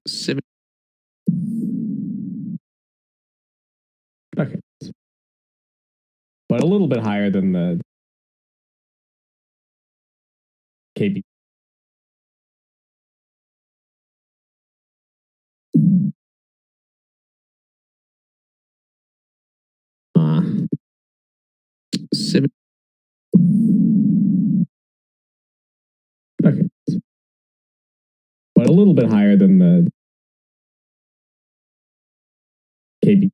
7. Okay. But a little bit higher than the KB. Seven. Okay. But a little bit higher than the KB.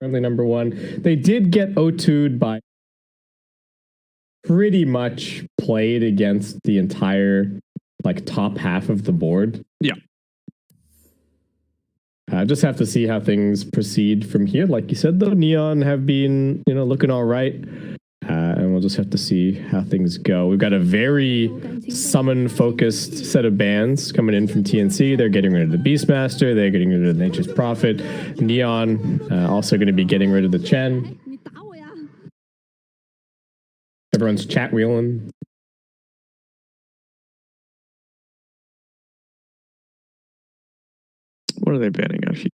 Currently number 1. They did get O2'd by pretty much played against the entire top half of the board. Yeah. Just have to see how things proceed from here. Like you said, though, Neon have been, looking all right. And we'll just have to see how things go. We've got a very summon-focused set of bans coming in from TNC. They're getting rid of the Beastmaster. They're getting rid of the Nature's Prophet. Neon also going to be getting rid of the Chen. Everyone's chat wheeling. What are they banning actually?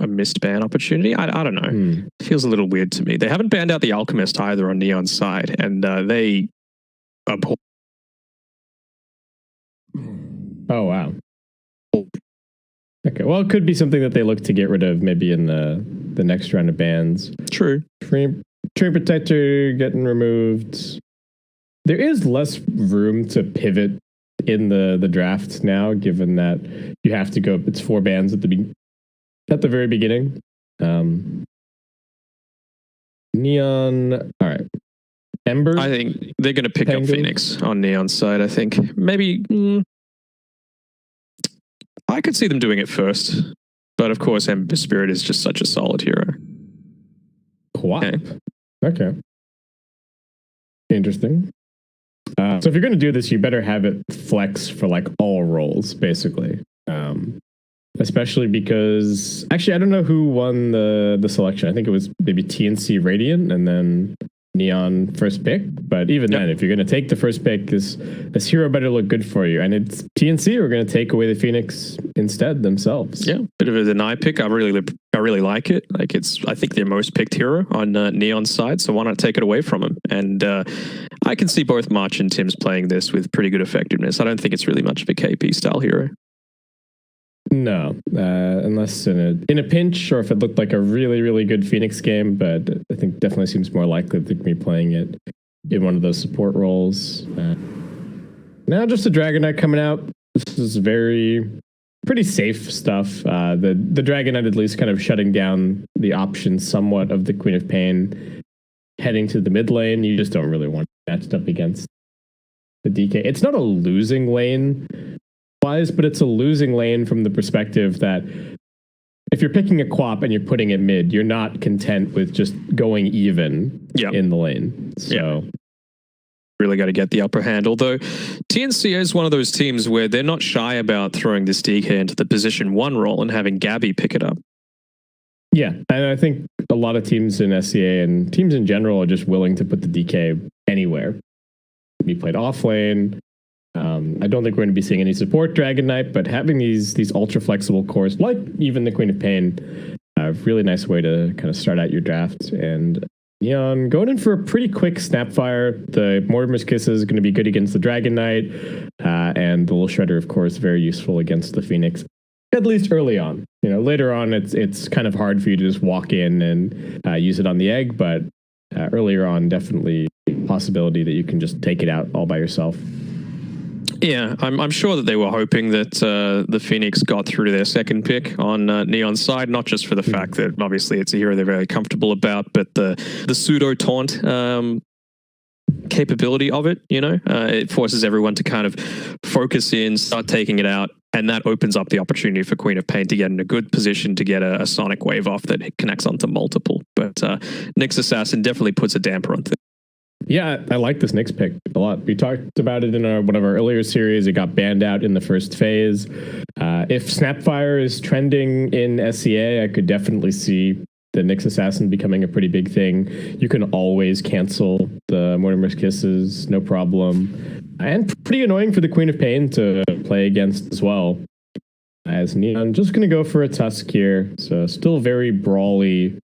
A missed ban opportunity? I don't know. It feels a little weird to me. They haven't banned out the Alchemist either on Neon's side, and they abhor. Oh, wow. Okay, well, it could be something that they look to get rid of maybe in the next round of bans. True. Train Protector getting removed. There is less room to pivot in the draft now, given that you have to go, it's 4 bans at the very beginning. Neon, all right. Ember? I think they're going to pick up Phoenix on Neon's side, I think. Maybe... I could see them doing it first. But of course, Ember Spirit is just such a solid hero. Okay. Interesting. So if you're going to do this, you better have it flex for all roles, basically. Especially because, actually, I don't know who won the selection. I think it was maybe TNC Radiant and then Neon first pick. But even then, if you're going to take the first pick, this hero better look good for you. And it's TNC who are going to take away the Phoenix instead themselves. Yeah, bit of a deny pick. I really like it. I think their most picked hero on Neon's side. So why not take it away from him? And I can see both March and Tim's playing this with pretty good effectiveness. I don't think it's really much of a KP style hero. No, unless in a pinch or if it looked like a really, really good Phoenix game, but I think definitely seems more likely to me playing it in one of those support roles. Now just a Dragon Knight coming out. This is pretty safe stuff. The Dragon Knight at least kind of shutting down the options somewhat of the Queen of Pain heading to the mid lane. You just don't really want matched up against the DK. It's not a losing lane wise, but it's a losing lane from the perspective that if you're picking a Quap and you're putting it mid, you're not content with just going even in the lane. So really got to get the upper hand. Although TNC is one of those teams where they're not shy about throwing this DK into the position 1 role and having Gabby pick it up. Yeah, and I think a lot of teams in SCA and teams in general are just willing to put the DK anywhere. Be played off lane, I don't think we're going to be seeing any support Dragon Knight, but having these ultra flexible cores, like even the Queen of Pain, a really nice way to kind of start out your draft. And Neon going in for a pretty quick Snapfire. The Mortimer's Kiss is going to be good against the Dragon Knight, and the Little Shredder, of course, very useful against the Phoenix. At least early on. Later on, it's kind of hard for you to just walk in and use it on the egg, but earlier on, definitely a possibility that you can just take it out all by yourself. Yeah, I'm sure that they were hoping that the Phoenix got through to their second pick on Neon's side, not just for the fact that obviously it's a hero they're very comfortable about, but the pseudo taunt capability of it. It forces everyone to kind of focus in, start taking it out, and that opens up the opportunity for Queen of Pain to get in a good position to get a sonic wave off that connects onto multiple. But Nyx Assassin definitely puts a damper on things. Yeah, I like this Nyx pick a lot. We talked about it in one of our earlier series. It got banned out in the first phase. If Snapfire is trending in SCA, I could definitely see the Nyx Assassin becoming a pretty big thing. You can always cancel the Mortimer's Kisses, no problem. And pretty annoying for the Queen of Pain to play against as well. As Neon, just going to go for a Tusk here. So still very brawly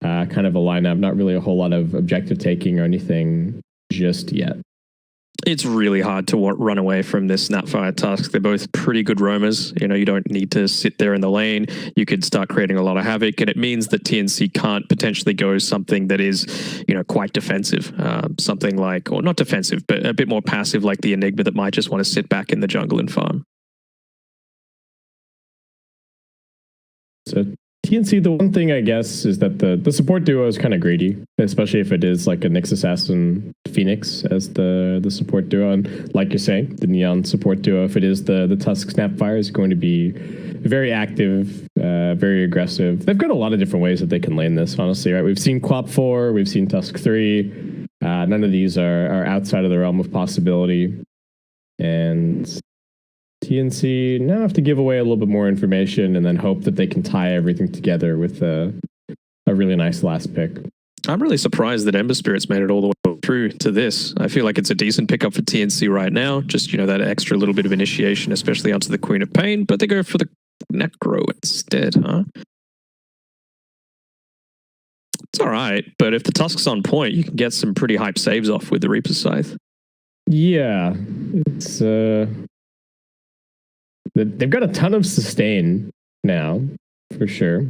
kind of a lineup. Not really a whole lot of objective taking or anything just yet. It's really hard to run away from this Snapfire Tusk. They're both pretty good roamers. You don't need to sit there in the lane. You could start creating a lot of havoc, and it means that TNC can't potentially go something that is, quite defensive. Something like, or not defensive, but a bit more passive, like the Enigma that might just want to sit back in the jungle and farm. So TNC, the one thing I guess is that the support duo is kind of greedy, especially if it is like a Nyx Assassin Phoenix as the support duo. And like you're saying, the Neon support duo, if it is the Tusk Snapfire, is going to be very active, very aggressive. They've got a lot of different ways that they can lane this, honestly, right? We've seen Quap 4, we've seen Tusk 3. None of these are outside of the realm of possibility. And TNC now have to give away a little bit more information and then hope that they can tie everything together with a really nice last pick. I'm really surprised that Ember Spirits made it all the way through to this. I feel like it's a decent pickup for TNC right now. Just, that extra little bit of initiation, especially onto the Queen of Pain, but they go for the Necro instead, huh? It's all right, but if the Tusk's on point, you can get some pretty hype saves off with the Reaper's Scythe. Yeah, it's they've got a ton of sustain now, for sure.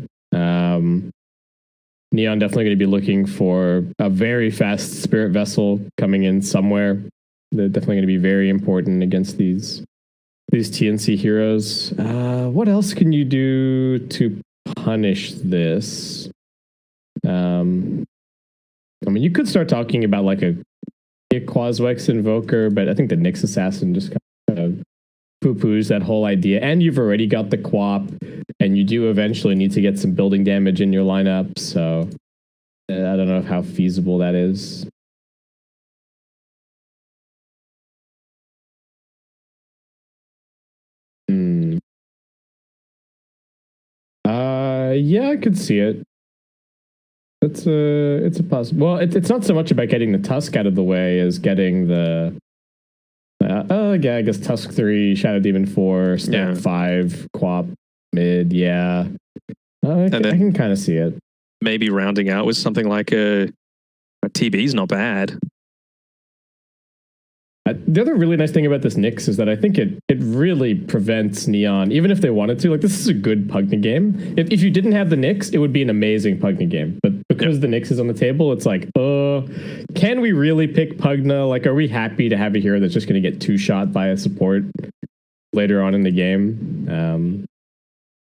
Neon definitely going to be looking for a very fast Spirit Vessel coming in somewhere. They're definitely going to be very important against these TNC heroes. What else can you do to punish this? You could start talking about like a Quaswex Invoker, but I think the Nyx Assassin just kind of poo-poos that whole idea. And you've already got the Quap, and you do eventually need to get some building damage in your lineup, so I don't know how feasible that is. Yeah, I could see it. It's a possible. Well, it's not so much about getting the Tusk out of the way as getting the I guess Tusk 3, Shadow Demon 4, Snap 5, Quap mid, yeah. I can kind of see it. Maybe rounding out with something like a TB's not bad. The other really nice thing about this Nyx is that I think it really prevents Neon, even if they wanted to. Like, this is a good Pugna game. If you didn't have the Nyx, it would be an amazing Pugna game. But because the Nyx is on the table, it's like, can we really pick Pugna? Like, are we happy to have a hero that's just going to get two-shot by a support later on in the game?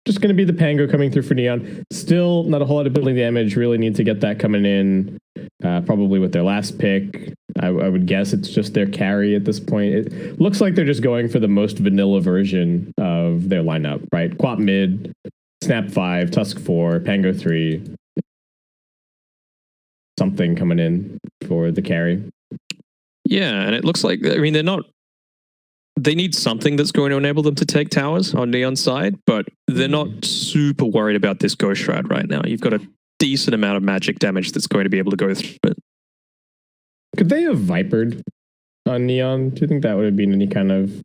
Just going to be the Pango coming through for Neon. Still not a whole lot of building damage. Really need to get that coming in. Probably with their last pick. I would guess it's just their carry at this point. It looks like they're just going for the most vanilla version of their lineup, right? Quap mid, Snap 5, Tusk 4, Pango 3. Something coming in for the carry. Yeah, and it looks like, they need something that's going to enable them to take towers on Neon's side, but they're not super worried about this Ghost Shroud right now. You've got a decent amount of magic damage that's going to be able to go through it. Could they have Vipered on Neon? Do you think that would have been any kind of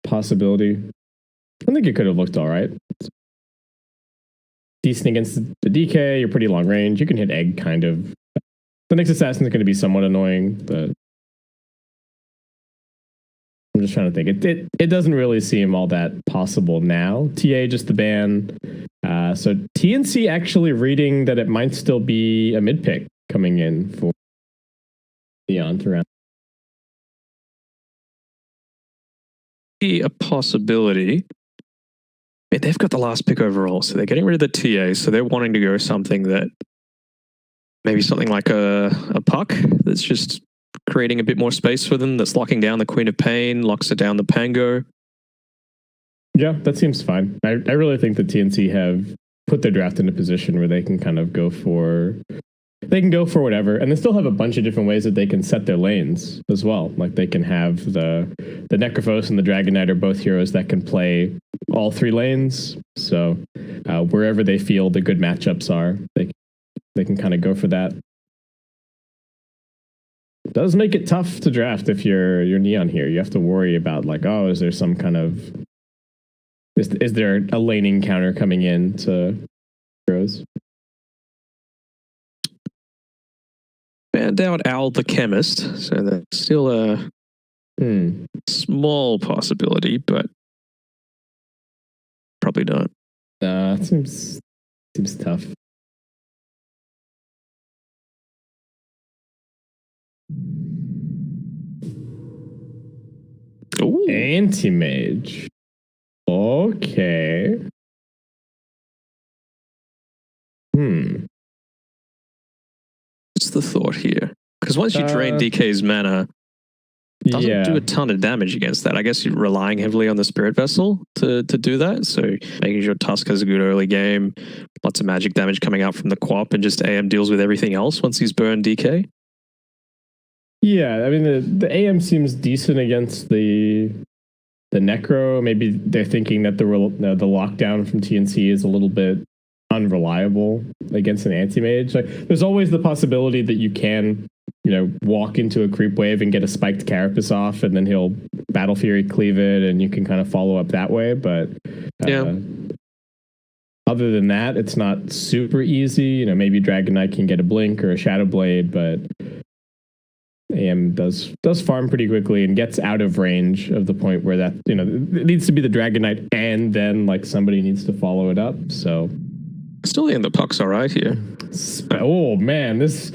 possibility? I think it could have looked all right. Decent against the DK. You're pretty long range. You can hit egg kind of. The next assassin is going to be somewhat annoying, but I'm just trying to think. It doesn't really seem all that possible now. TA just the ban. So TNC actually reading that it might still be a mid pick coming in for Neon throughout. A possibility. They've got the last pick overall, so they're getting rid of the TA, so they're wanting to go something that maybe something like a puck that's just creating a bit more space for them, that's locking down the Queen of Pain, locks it down the Pango. Yeah, that seems fine. I really think the TNC have put their draft in a position where they can kind of go for whatever, and they still have a bunch of different ways that they can set their lanes as well. Like they can have the Necrophos and the Dragon Knight are both heroes that can play all three lanes. So wherever they feel the good matchups are, they can kind of go for that. It does make it tough to draft if you're Neon here. You have to worry about like, oh, is there some kind of is there a laning counter coming in to heroes? Banned out Owl the Chemist, so that's still a small possibility, but probably not. It seems tough. Ooh. Anti-mage. Okay. What's the thought here? Because once you drain DK's mana, it doesn't do a ton of damage against that. I guess you're relying heavily on the Spirit Vessel to do that. So making sure Tusk has a good early game, lots of magic damage coming out from the Quap, and just AM deals with everything else once he's burned DK. Yeah, I mean the AM seems decent against the Necro. Maybe they're thinking that the lockdown from TNC is a little bit unreliable against an anti-mage. Like, there's always the possibility that you can, walk into a creep wave and get a spiked Carapace off, and then he'll Battle Fury cleave it, and you can kind of follow up that way. But other than that, it's not super easy. Maybe Dragon Knight can get a blink or a Shadow Blade, but AM does farm pretty quickly and gets out of range of the point where that it needs to be the Dragon Knight, and then like somebody needs to follow it up. So still in the puck's all right here. Oh man, this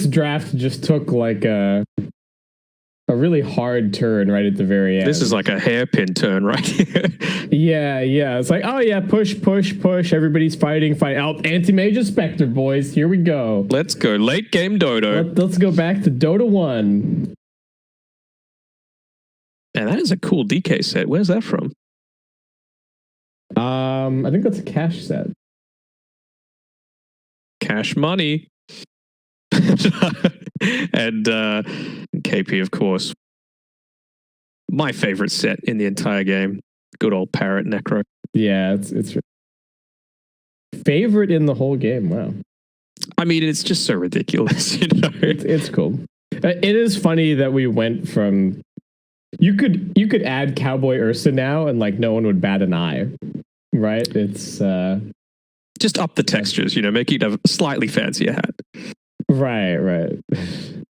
draft just took like a really hard turn right at the very end. This is like a hairpin turn right here. Yeah. It's like, oh yeah, push. Everybody's fighting. Out. Anti-Mage Spectre, boys. Here we go. Let's go. Late game Dota. Let's go back to Dota 1. Man, that is a cool DK set. Where's that from? I think that's a cash set. Cash money. And KP, of course. My favorite set in the entire game. Good old Parrot Necro. Yeah, it's favorite in the whole game. Wow. I mean, it's just so ridiculous, It's cool. It is funny that we went from you could add Cowboy Ursa now and like no one would bat an eye. Right? It's just up the textures, make it a slightly fancier hat. Right.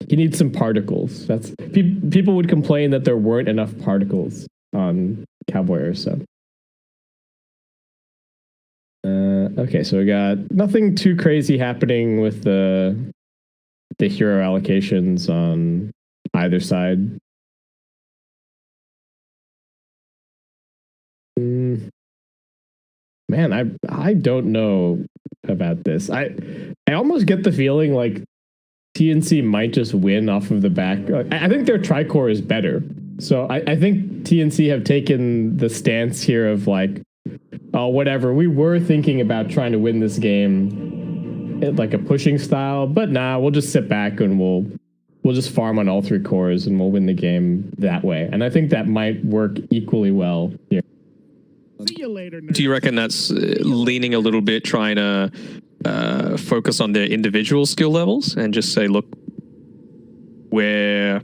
You need some particles. That's people would complain that there weren't enough particles on Cowboy Ursa. Okay, so we got nothing too crazy happening with the hero allocations on either side. Man, I don't know about this. I almost get the feeling like TNC might just win off of the back. I think their Tricore is better. So I think TNC have taken the stance here of like, oh, whatever. We were thinking about trying to win this game like a pushing style, but nah, we'll just sit back and we'll just farm on all three cores and we'll win the game that way. And I think that might work equally well here. See you later. Do you reckon that's leaning a little bit, trying to focus on their individual skill levels and just say, look, we're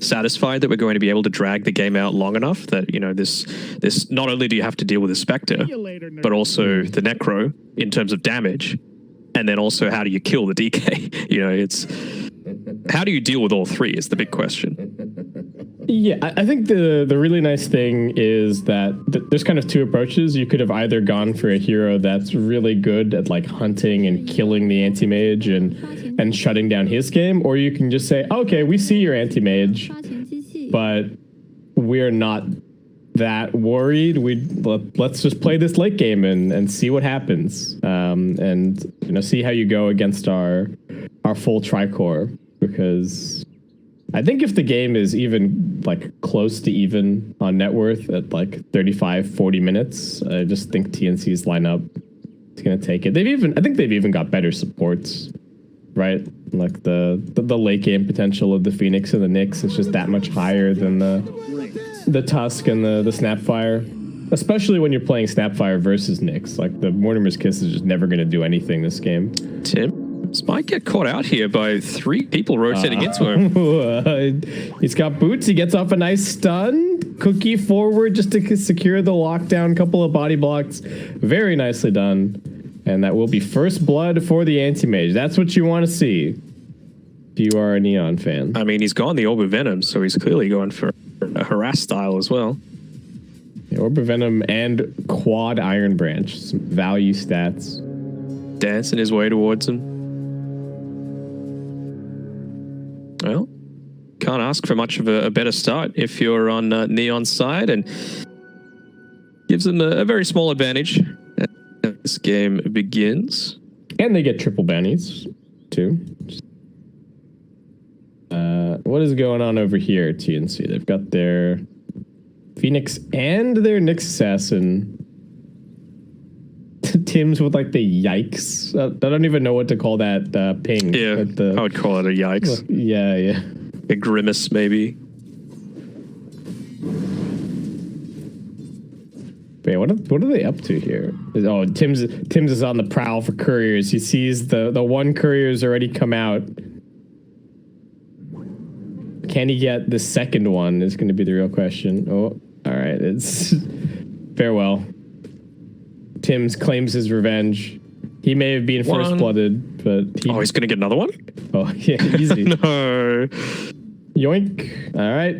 satisfied that we're going to be able to drag the game out long enough that, you know, this not only do you have to deal with the Spectre, See you later, nerd. but also the Necro in terms of damage, and then also how do you kill the DK? You know, it's how do you deal with all three is the big question. Yeah, I think the really nice thing is that there's kind of two approaches. You could have either gone for a hero that's really good at like hunting and killing the anti-mage and shutting down his game, or you can just say, okay, we see your anti-mage, but we're not that worried. Let's just play this late game and see what happens, and you know, see how you go against our full tricore, because I think if the game is even like close to even on net worth at like 35-40 minutes, I just think TNC's lineup is going to take it. I think they've even got better supports, right? Like the late game potential of the Phoenix and the Nyx is just that much higher than the Tusk and the Snapfire, especially when you're playing Snapfire versus Nyx. Like the Mortimer's Kiss is just never going to do anything this game. Tim, this might get caught out here by 3 people rotating into him. He's got boots. He gets off a nice stun. Cookie forward just to secure the lockdown. Couple of body blocks. Very nicely done. And that will be first blood for the anti-mage. That's what you want to see if you are a Neon fan. I mean, he's gone the Orb of Venom, so he's clearly going for a harass style as well. Yeah, Orb of Venom and Quad Iron Branch. Some value stats. Dancing his way towards him. Well, can't ask for much of a better start if you're on Neon's side, and gives them a very small advantage as this game begins. And they get triple bounties, too. What is going on over here, TNC? They've got their Phoenix and their Nyx Assassin. Tim's with like the yikes. I don't even know what to call that ping. Yeah, I would call it a yikes. Yeah. A grimace, maybe. Wait, what are they up to here? Oh, Tim's is on the prowl for couriers. He sees the one courier's already come out. Can he get the second one is going to be the real question. Oh, all right. It's farewell. Tim's claims his revenge. He may have been first blooded, but he's going to get another one? Oh, yeah, easy. No. Yoink. All right.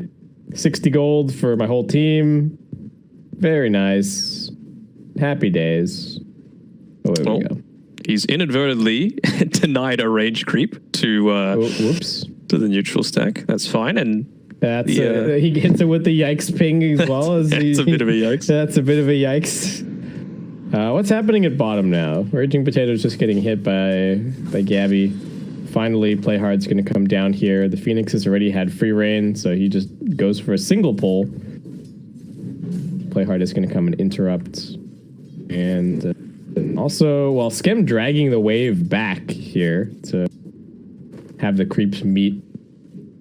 60 gold for my whole team. Very nice. Happy days. Oh, there we go. He's inadvertently denied a range creep to whoops. To the neutral stack. That's fine. And that's he gets it with the yikes ping as well. That's a bit of a yikes. That's a bit of a yikes. What's happening at bottom now? Raging Potato's just getting hit by Gabby. Finally, Playhard's going to come down here. The Phoenix has already had free reign, so he just goes for a single pull. Playhard is going to come and interrupt. And also, while Skem dragging the wave back here to have the creeps meet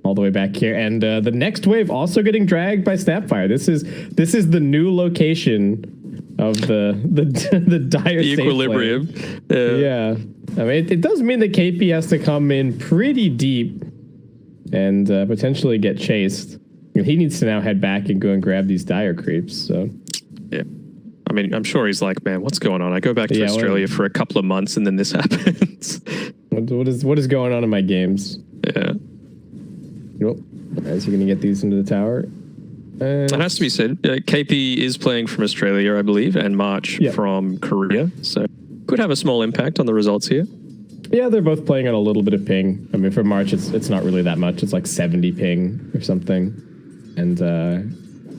all the way back here. And the next wave also getting dragged by Snapfire. This is the new location of the dire the equilibrium. Yeah. I mean, it does mean that KP has to come in pretty deep and potentially get chased. He needs to now head back and go and grab these dire creeps. So, yeah. I mean, I'm sure he's like, man, what's going on? I go back to Australia for a couple of months and then this happens. What is going on in my games? Yeah. Nope. As you're going to get these into the tower. It has to be said, KP is playing from Australia, I believe, and March from Korea. So could have a small impact on the results here. Yeah, they're both playing on a little bit of ping. I mean, for March, it's not really that much. It's like 70 ping or something. And a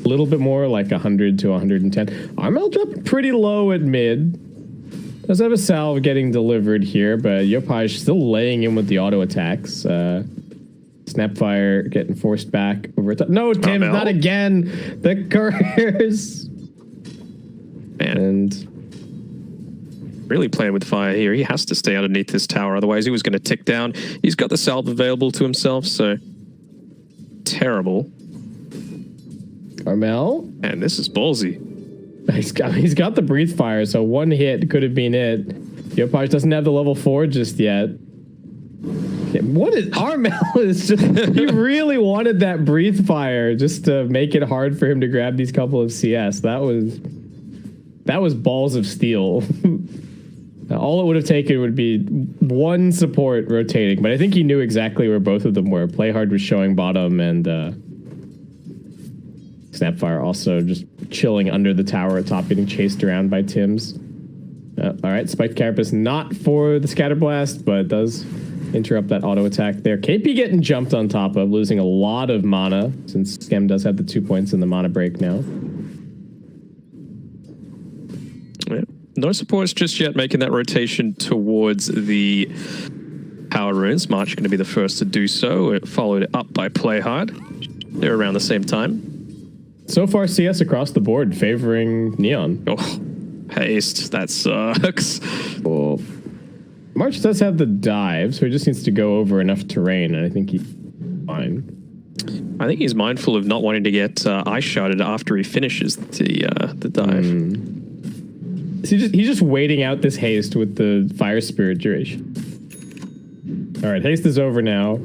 little bit more, like 100 to 110. RML dropped pretty low at mid. Does have a salve getting delivered here, but Yopaj still laying in with the auto attacks. Snapfire getting forced back over top. No, Tim, not again. The couriers. Man. And really playing with fire here. He has to stay underneath this tower, otherwise he was going to tick down. He's got the salve available to himself, so terrible. Carmel. And this is ballsy. He's got the breathe fire, so one hit could have been it. Yopaj doesn't have the level 4 just yet. Okay, what is Armel is just he really wanted that breathe fire just to make it hard for him to grab these couple of CS. That was balls of steel. All it would have taken would be one support rotating, but I think he knew exactly where both of them were. Playhard was showing bottom, and Snapfire also just chilling under the tower at top, getting chased around by Tims. All right, Spike Carapace not for the Scatter Blast, but does interrupt that auto attack there. KP getting jumped on top of, losing a lot of mana, since Skem does have the 2 points in the mana break now. Yeah. No supports just yet making that rotation towards the power runes. March going to be the first to do so, followed up by Playhard. They're around the same time. So far, CS across the board favoring Neon. Oh, haste. That sucks. Well, March does have the dive, so he just needs to go over enough terrain, and I think he's fine. I think he's mindful of not wanting to get ice sharded after he finishes the dive. So he's just waiting out this haste with the fire spirit duration. All right, haste is over now.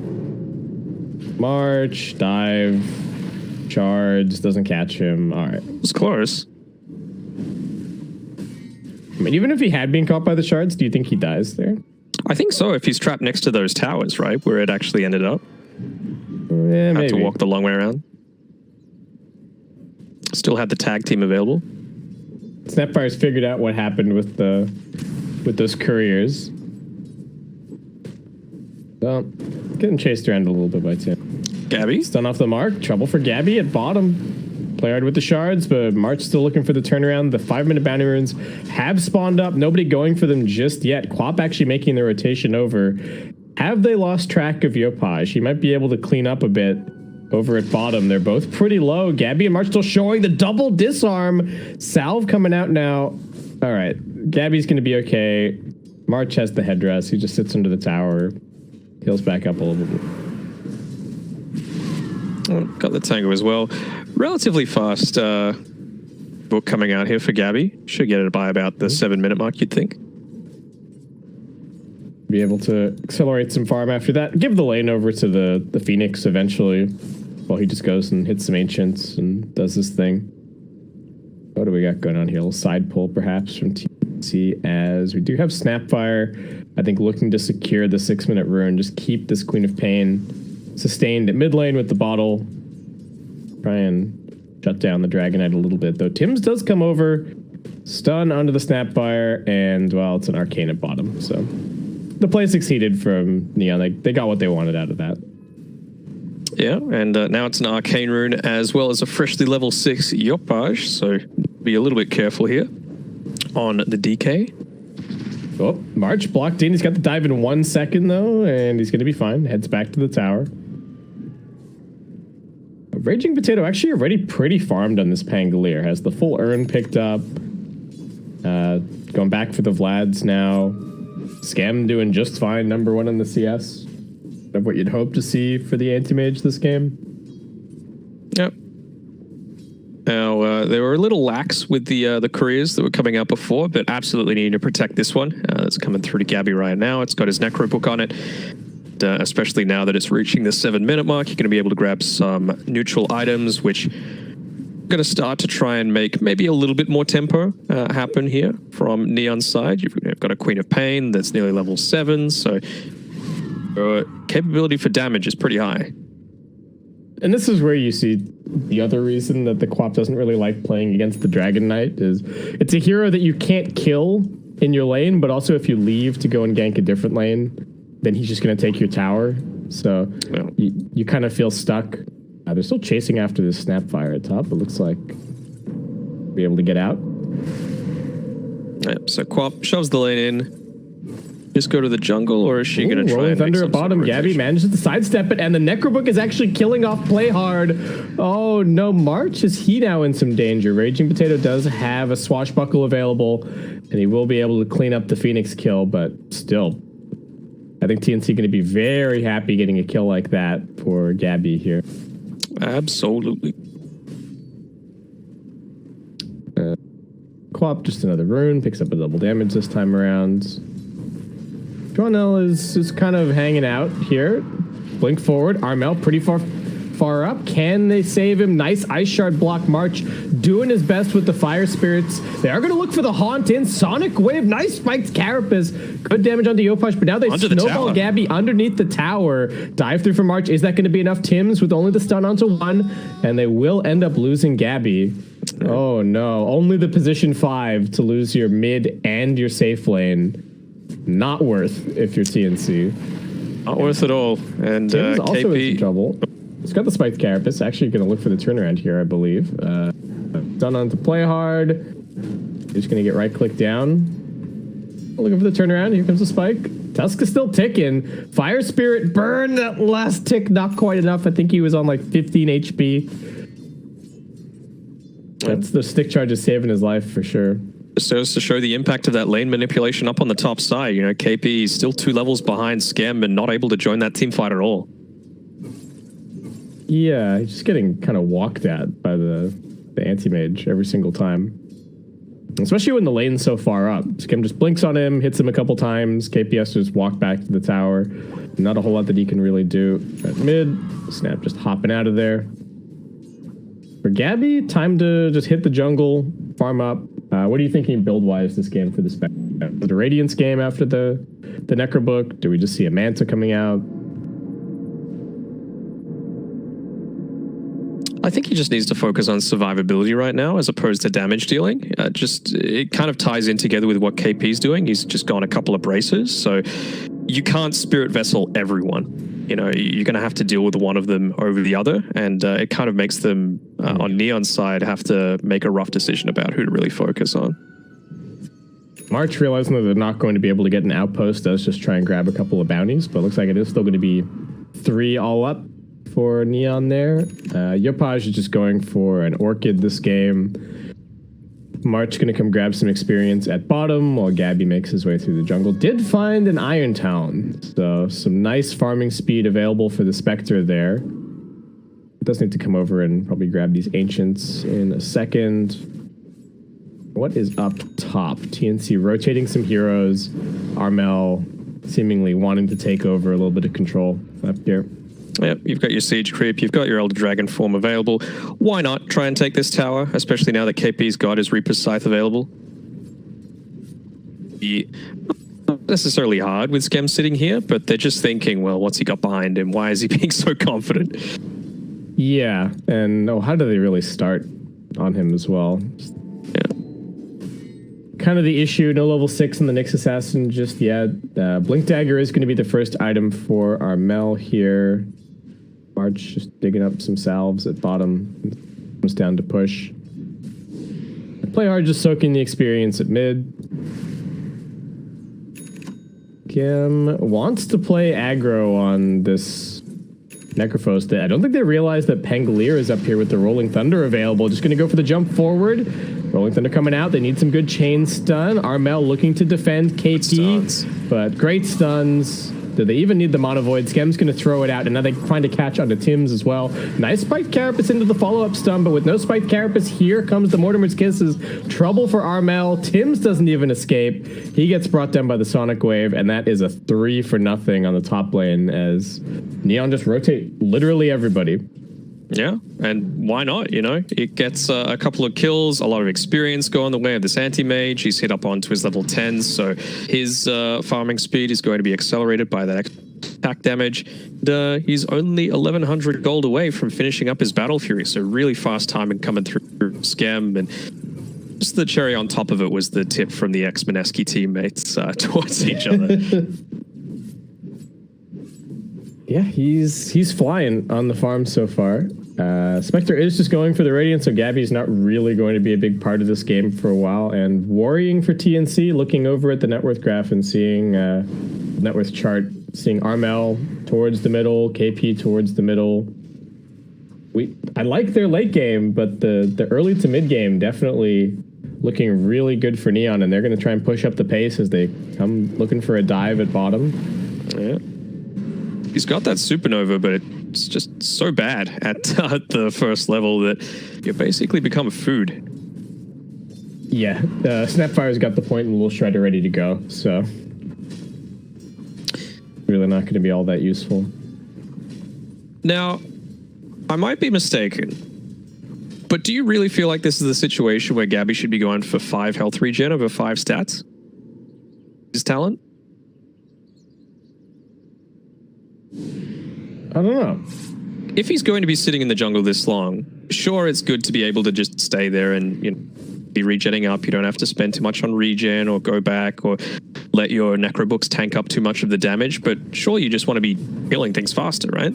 March, dive, shards, doesn't catch him. All right. It's close. I mean, even if he had been caught by the shards, do you think he dies there? I think so, if he's trapped next to those towers, right? Where it actually ended up. Yeah, maybe. Had to walk the long way around. Still had the tag team available. Snapfire's figured out what happened with those couriers. Well, getting chased around a little bit by Tim. Gabby? Stun off the mark. Trouble for Gabby at bottom. Play hard with the shards, but March still looking for the turnaround. The 5-minute bounty runes have spawned up. Nobody going for them just yet. Quap actually making the rotation over. Have they lost track of Yopaj? He might be able to clean up a bit over at bottom. They're both pretty low. Gabby and March still showing the double disarm. Salve coming out now. All right. Gabby's going to be okay. March has the headdress. He just sits under the tower. Heals back up a little bit. Oh, got the tango as well. Relatively fast book coming out here for Gabby. Should get it by about the 7-minute mark, you'd think. Be able to accelerate some farm after that. Give the lane over to the Phoenix eventually. While he just goes and hits some Ancients and does this thing. What do we got going on here? A little side pull perhaps from TNC, as we do have Snapfire, I think, looking to secure the 6-minute rune. Just keep this Queen of Pain sustained at mid lane with the bottle. Try and shut down the Dragonite a little bit, though. Tims does come over, stun onto the Snapfire, and, well, it's an Arcane at bottom, so the play succeeded from Neon. They got what they wanted out of that. Yeah, and now it's an Arcane rune as well as a freshly level 6 Yopaj, so be a little bit careful here on the DK. Oh, March blocked in. He's got the dive in 1 second, though, and he's going to be fine. Heads back to the tower. Raging Potato actually already pretty farmed on this Pangolier. Has the full urn picked up. Going back for the Vlads now. Scam doing just fine, #1 in the CS. Of what you'd hope to see for the anti-mage this game. Yep. Now, they were a little lax with the couriers that were coming out before, but absolutely needing to protect this one. That's coming through to Gabby right now. It's got his Necro book on it. Especially now that it's reaching the 7-minute mark, you're going to be able to grab some neutral items, which are going to start to try and make maybe a little bit more tempo happen here from Neon's side. You've got a Queen of Pain that's nearly level 7, so capability for damage is pretty high. And this is where you see the other reason that the Quap doesn't really like playing against the Dragon Knight is it's a hero that you can't kill in your lane, but also if you leave to go and gank a different lane, then he's just going to take your tower. So yeah. you kind of feel stuck. They're still chasing after this Snapfire at top. It looks like be able to get out. Yep, so Quap shoves the lane in. Just go to the jungle, or is she going to try and Thunder at bottom? Gabby manages to sidestep it, and the Necrobook is actually killing off Playhard. Oh, no, March, is he now in some danger? Raging Potato does have a Swashbuckle available, and he will be able to clean up the Phoenix kill, but still, I think TNC going to be very happy getting a kill like that for Gabby here. Absolutely. Quap, just another rune, picks up a double damage this time around. Johnel is kind of hanging out here. Blink forward. Armel pretty far up. Can they save him? Nice Ice Shard block. March doing his best with the Fire Spirits. They are going to look for the Haunt in. Sonic Wave. Nice spiked Carapace. Good damage onto Yopash, but now they snowball Gabby underneath the tower. Dive through for March. Is that going to be enough? Tim's with only the stun onto one, and they will end up losing Gabby. Oh no. Only the position 5 to lose your mid and your safe lane. Not worth if you're TNC. Not worth at all. And Tim's also KP in trouble. He's got the spiked Carapace. Actually going to look for the turnaround here, I believe. Done on to play hard. He's going to get right-click down. Looking for the turnaround. Here comes the spike. Tusk is still ticking. Fire Spirit burn. That last tick, not quite enough. I think he was on like 15 HP. That's the stick charge is saving his life for sure. Just goes to show the impact of that lane manipulation up on the top side. You know, KP is still 2 levels behind Scam and not able to join that team fight at all. Yeah, he's just getting kind of walked at by the anti-mage every single time. Especially when the lane's so far up. Scam just blinks on him, hits him a couple times. KP has to just walk back to the tower. Not a whole lot that he can really do. At mid, Snap just hopping out of there. For Gabby, time to just hit the jungle, farm up. What are you thinking build-wise this game for the Spec? The Radiance game after the Necrobook? Do we just see a Manta coming out? I think he just needs to focus on survivability right now as opposed to damage dealing. It kind of ties in together with what KP's doing. He's just gone a couple of braces, so you can't Spirit Vessel everyone. You know, you're going to have to deal with one of them over the other, and it kind of makes them, on Neon's side, have to make a rough decision about who to really focus on. March, realizing that they're not going to be able to get an outpost, does just try and grab a couple of bounties, but it looks like it is still going to be 3 all up for Neon there. Yopaj is just going for an Orchid this game. March going to come grab some experience at bottom while Gabby makes his way through the jungle. Did find an Iron Town, so some nice farming speed available for the Spectre there. Does need to come over and probably grab these Ancients in a second. What is up top? TNC rotating some heroes. Armel seemingly wanting to take over a little bit of control up here. Yep, you've got your Siege Creep, you've got your Elder Dragon form available. Why not try and take this tower, especially now that KP's got his Reaper's Scythe available? Not necessarily hard with Scam sitting here, but they're just thinking, well, what's he got behind him? Why is he being so confident? Yeah, and how do they really start on him as well? Yeah. Kind of the issue, no level 6 in the Nyx Assassin just yet. Blink Dagger is going to be the first item for Armel here. March just digging up some salves at bottom. Comes down to push. Play hard, just soaking the experience at mid. Kim wants to play aggro on this Necrophos. I don't think they realize that Pangolier is up here with the Rolling Thunder available. Just going to go for the jump forward. Rolling Thunder coming out. They need some good chain stun. Armel looking to defend KP, but great stuns. Do they even need the Mono Void? Skem's going to throw it out, and now they find a catch onto Tim's as well. Nice spiked Carapace into the follow-up stun, but with no spiked Carapace, here comes the Mortimer's Kisses. Trouble for Armel. Tim's doesn't even escape. He gets brought down by the Sonic Wave, and that is a 3-0 on the top lane as Neon just rotate literally everybody. Yeah, and why not, you know? It gets a couple of kills, a lot of experience going the way of this anti-mage. He's hit up onto his level 10s, so his farming speed is going to be accelerated by that attack damage. He's only 1,100 gold away from finishing up his Battle Fury, so really fast timing coming through Scam, and just the cherry on top of it was the tip from the ex-Mineski teammates towards each other. Yeah, he's flying on the farm so far. Spectre is just going for the Radiant, so Gabby's not really going to be a big part of this game for a while. And worrying for TNC, looking over at the net worth graph and seeing net worth chart, seeing Armel towards the middle, KP towards the middle. I like their late game, but the early to mid game definitely looking really good for Neon, and they're going to try and push up the pace as they come looking for a dive at bottom. Yeah. He's got that supernova, but it's just so bad at the first level that you basically become food. Yeah, Snapfire's got the point and Little Shredder ready to go, so. really not going to be all that useful. Now, I might be mistaken, but do you really feel like this is the situation where Gabby should be going for 5 health regen over 5 stats? His talent? I don't know. If he's going to be sitting in the jungle this long, sure, it's good to be able to just stay there and be regenning up. You don't have to spend too much on regen or go back or let your necrobooks tank up too much of the damage, but surely you just want to be killing things faster, right?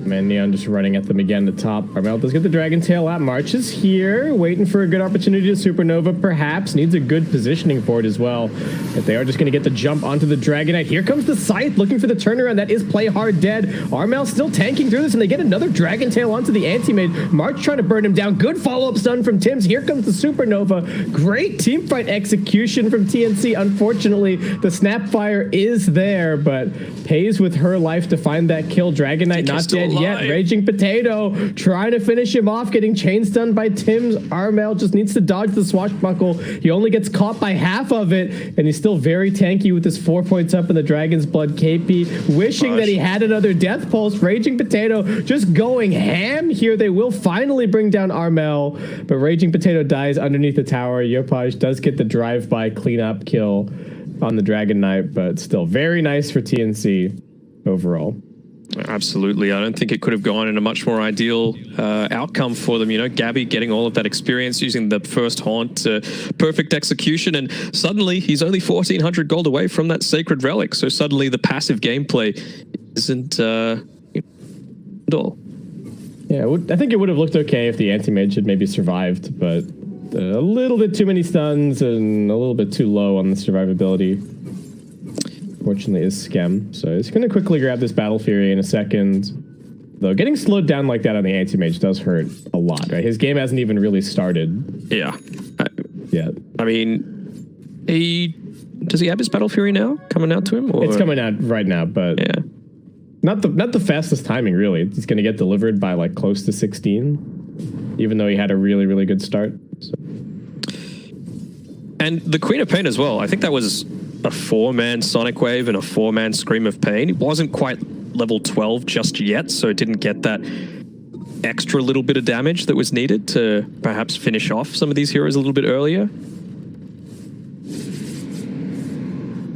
Man, Neon just running at them again at the top. Armel does get the Dragon Tail out. March is here, waiting for a good opportunity to Supernova, perhaps. Needs a good positioning for it as well. If they are just going to get the jump onto the Dragon Knight. Here comes the Scythe, looking for the turnaround. That is Play Hard dead. Armel still tanking through this, and they get another Dragon Tail onto the Anti-Mage. March trying to burn him down. Good follow-up stun from Tims. Here comes the Supernova. Great teamfight execution from TNC. Unfortunately, the Snapfire is there, but pays with her life to find that kill. Dragon Knight not dead yet. Raging Potato trying to finish him off, getting chain stunned by Tims. Armel just needs to dodge the swashbuckle. He only gets caught by half of it, and he's still very tanky with his 4 points up in the Dragon's Blood KP, wishing that he had another Death Pulse. Raging Potato just going ham here. They will finally bring down Armel, but Raging Potato dies underneath the tower. Yopaj does get the drive-by cleanup kill on the Dragon Knight, but still very nice for TNC overall. Absolutely. I don't think it could have gone in a much more ideal outcome for them. You know, Gabby getting all of that experience using the first haunt to perfect execution, and suddenly he's only 1,400 gold away from that Sacred Relic. So suddenly the passive gameplay isn't at all. Yeah, I think it would have looked okay if the Anti-Mage had maybe survived, but a little bit too many stuns and a little bit too low on the survivability. Fortunately, is Skem, so he's going to quickly grab this Battle Fury in a second. Though getting slowed down like that on the Anti-Mage does hurt a lot, right? His game hasn't even really started. Yeah. Yet. I mean, does he have his Battle Fury now coming out to him? Or? It's coming out right now, but yeah, not the fastest timing really. He's going to get delivered by like close to 16, even though he had a really, really good start. So. And the Queen of Pain as well. I think that was a 4-man Sonic Wave and a 4-man Scream of Pain. It wasn't quite level 12 just yet, so it didn't get that extra little bit of damage that was needed to perhaps finish off some of these heroes a little bit earlier.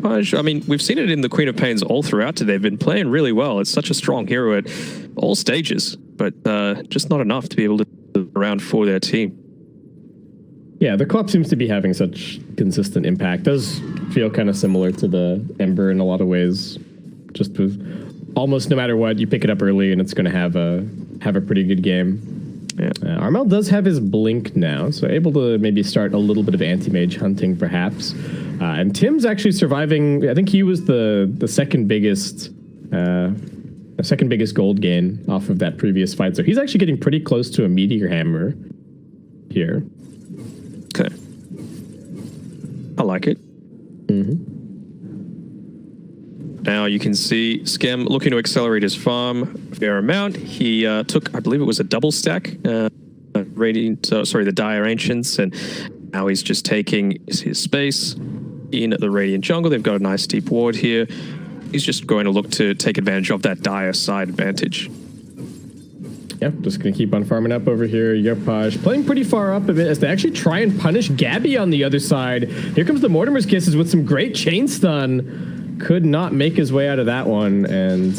I mean, we've seen it in the Queen of Pains all throughout today. They've been playing really well. It's such a strong hero at all stages, but just not enough to be able to around for their team. Yeah, the co-op seems to be having such consistent impact. Does feel kind of similar to the Ember in a lot of ways. Just with almost no matter what, you pick it up early and it's going to have a pretty good game. Yeah. Armel does have his Blink now, so able to maybe start a little bit of Anti-Mage hunting perhaps. And Tim's actually surviving. I think he was the second biggest gold gain off of that previous fight. So he's actually getting pretty close to a Meteor Hammer here. Okay. I like it. Mm-hmm. Now you can see Skem looking to accelerate his farm a fair amount. He took, I believe it was a double stack, the Dire Ancients, and now he's just taking his space in the Radiant Jungle. They've got a nice deep ward here. He's just going to look to take advantage of that Dire side advantage. Yep, just going to keep on farming up over here. Yopaj playing pretty far up a bit as they actually try and punish Gabby on the other side. Here comes the Mortimer's Kisses with some great chain stun. Could not make his way out of that one. And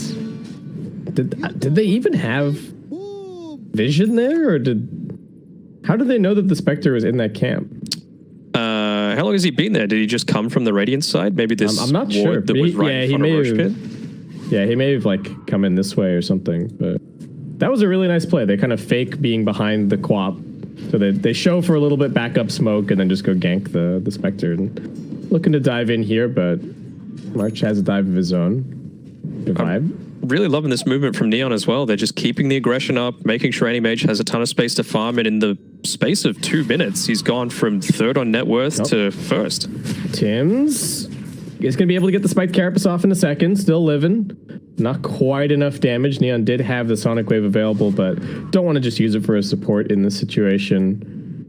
did they even have vision there? Or how did they know that the Spectre was in that camp? How long has he been there? Did he just come from the Radiant side? Maybe this I'm not sure. That was right in front of Roche Pit? Yeah, he may have like come in this way or something, but that was a really nice play. They kind of fake being behind the Quap. So they show for a little bit, back up smoke, and then just go gank the Spectre. And looking to dive in here, but March has a dive of his own. Revive. Really loving this movement from Neon as well. They're just keeping the aggression up, making sure Anti-Mage has a ton of space to farm, and in the space of 2 minutes, he's gone from 3rd on net worth to 1st. Tims is going to be able to get the Spiked Carapace off in a second. Still living. Not quite enough damage. Neon did have the Sonic Wave available, but don't want to just use it for a support in this situation.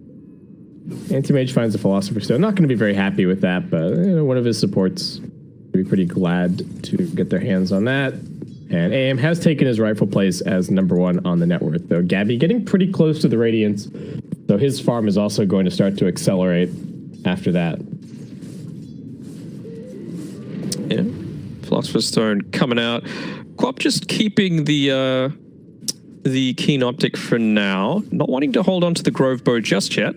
Anti-Mage finds the Philosopher's Stone. Not going to be very happy with that, but one of his supports be pretty glad to get their hands on that. And AM has taken his rightful place as #1 on the net worth, though. Gabby getting pretty close to the Radiance, so his farm is also going to start to accelerate after that. Yeah, Philosopher's Stone coming out. Quap just keeping the Keen Optic for now, not wanting to hold on to the Grove Bow just yet.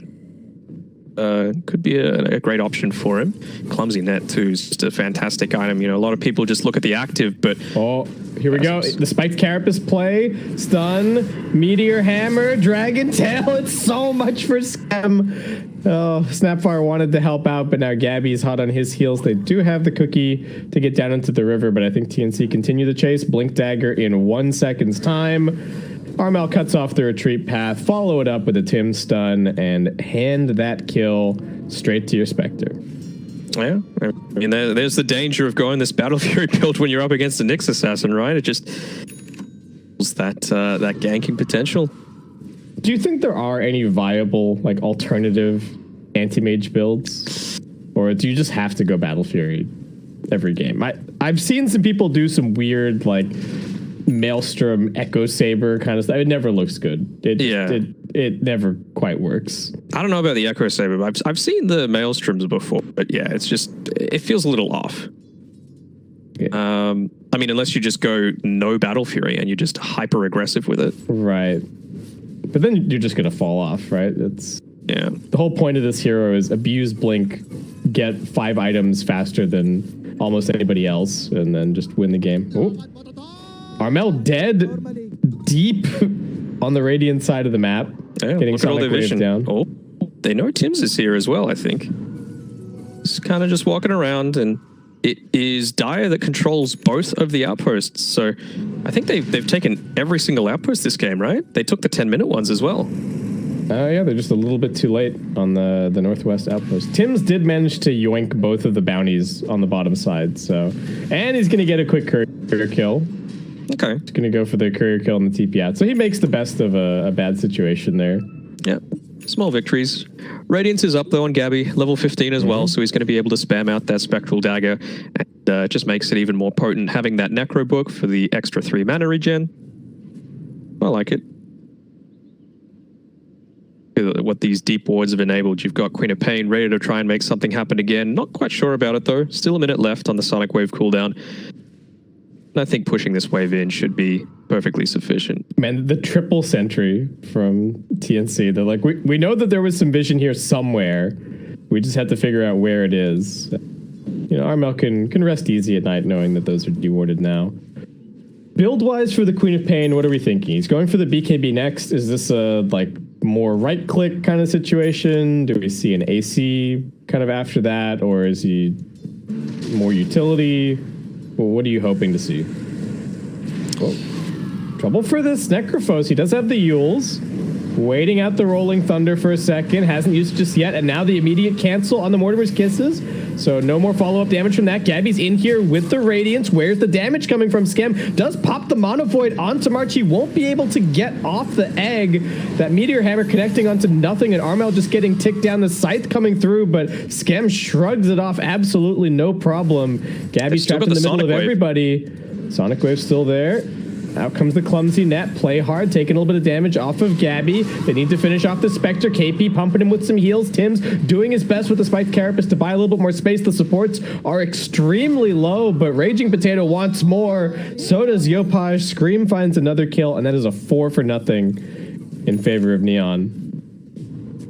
Could be a great option for him. Clumsy Net too is just a fantastic item. You know, a lot of people just look at the active, but oh, here we go. The Spiked Carapace play, stun, Meteor Hammer, Dragon Tail. It's so much for Scam. Oh, Snapfire wanted to help out, but now Gabby's hot on his heels. They do have the cookie to get down into the river, but I think TNC continue the chase. Blink Dagger in 1 second's time. Armel cuts off the retreat path, follow it up with a Tim stun, and hand that kill straight to your Spectre. Yeah, I mean, there's the danger of going this Battle Fury build when you're up against a Nyx Assassin, right? It just that ganking potential. Do you think there are any viable, like, alternative anti-mage builds? Or do you just have to go Battle Fury every game? I've seen some people do some weird, like, Maelstrom Echo Saber kind of stuff. It never looks good. It never quite works. I don't know about the Echo Saber, but I've seen the Maelstroms before, but yeah, it feels a little off. Yeah. I mean, unless you just go no Battle Fury and you're just hyper aggressive with it. Right. But then you're just going to fall off, right? Yeah. The whole point of this hero is abuse Blink, get 5 items faster than almost anybody else, and then just win the game. Oh. Armel dead deep on the Radiant side of the map. Yeah, getting Sonic Wave down. Oh, they know Tim's is here as well, I think. He's kind of just walking around, and it is Dire that controls both of the outposts. So I think they've taken every single outpost this game, right? They took the 10-minute ones as well. Yeah, they're just a little bit too late on the northwest outpost. Tim's did manage to yoink both of the bounties on the bottom side, so... And he's going to get a quick courier kill. Okay. He's going to go for the courier kill and the TP out. So he makes the best of a bad situation there. Yeah. Small victories. Radiance is up, though, on Gabby. Level 15 as well, so he's going to be able to spam out that Spectral Dagger. And just makes it even more potent having that Necro Book for the extra 3 mana regen. I like it. What these deep wards have enabled. You've got Queen of Pain ready to try and make something happen again. Not quite sure about it, though. Still a minute left on the Sonic Wave cooldown. I think pushing this wave in should be perfectly sufficient. Man, the triple sentry from TNC, they're like, we know that there was some vision here somewhere. We just had to figure out where it is. You know, Armel can rest easy at night knowing that those are dewarded now. Build-wise for the Queen of Pain, what are we thinking? He's going for the BKB next. Is this a, like, more right-click kind of situation? Do we see an AC kind of after that? Or is he more utility? Well, what are you hoping to see? Oh, trouble for this Necrophos. He does have the Yules. Waiting out the Rolling Thunder for a second. Hasn't used it just yet. And now the immediate cancel on the Mortimer's Kisses. So no more follow-up damage from that. Gabby's in here with the Radiance. Where's the damage coming from? Scam does pop the Mono Void onto March. He won't be able to get off the egg. That Meteor Hammer connecting onto nothing, and Armel just getting ticked down. The Scythe coming through, but Scam shrugs it off. Absolutely no problem. Gabby's trapped in the middle of everybody. Sonic Wave still there. Out comes the clumsy net. Play hard, taking a little bit of damage off of Gabby. They need to finish off the Spectre. KP pumping him with some heals. Tim's doing his best with the Spiked Carapace to buy a little bit more space. The supports are extremely low, but Raging Potato wants more. So does Yopaj. Scream finds another kill, and that is a 4-0 in favor of Neon.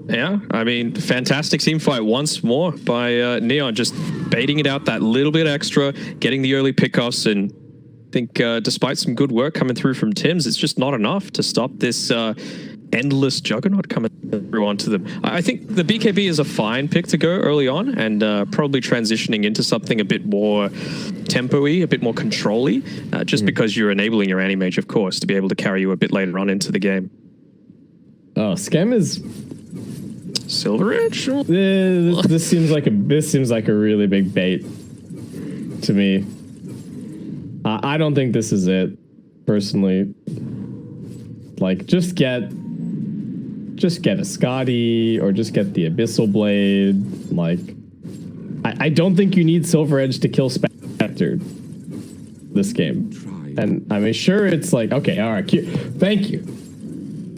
Yeah, I mean, fantastic team fight once more by Neon, just baiting it out that little bit extra, getting the early pickoffs, and I think despite some good work coming through from Tim's, it's just not enough to stop this endless juggernaut coming through onto them. I think the BKB is a fine pick to go early on, and probably transitioning into something a bit more tempo-y, a bit more control-y, just because you're enabling your anti-mage, of course, to be able to carry you a bit later on into the game. Oh, Scam is... Silver Edge? This seems like a really big bait to me. I don't think this is it, personally. Like, just get a Scotty, or just get the Abyssal Blade. Like, I don't think you need Silver Edge to kill Spectre. entered this game. And I mean, sure, it's like, okay, all right, thank you.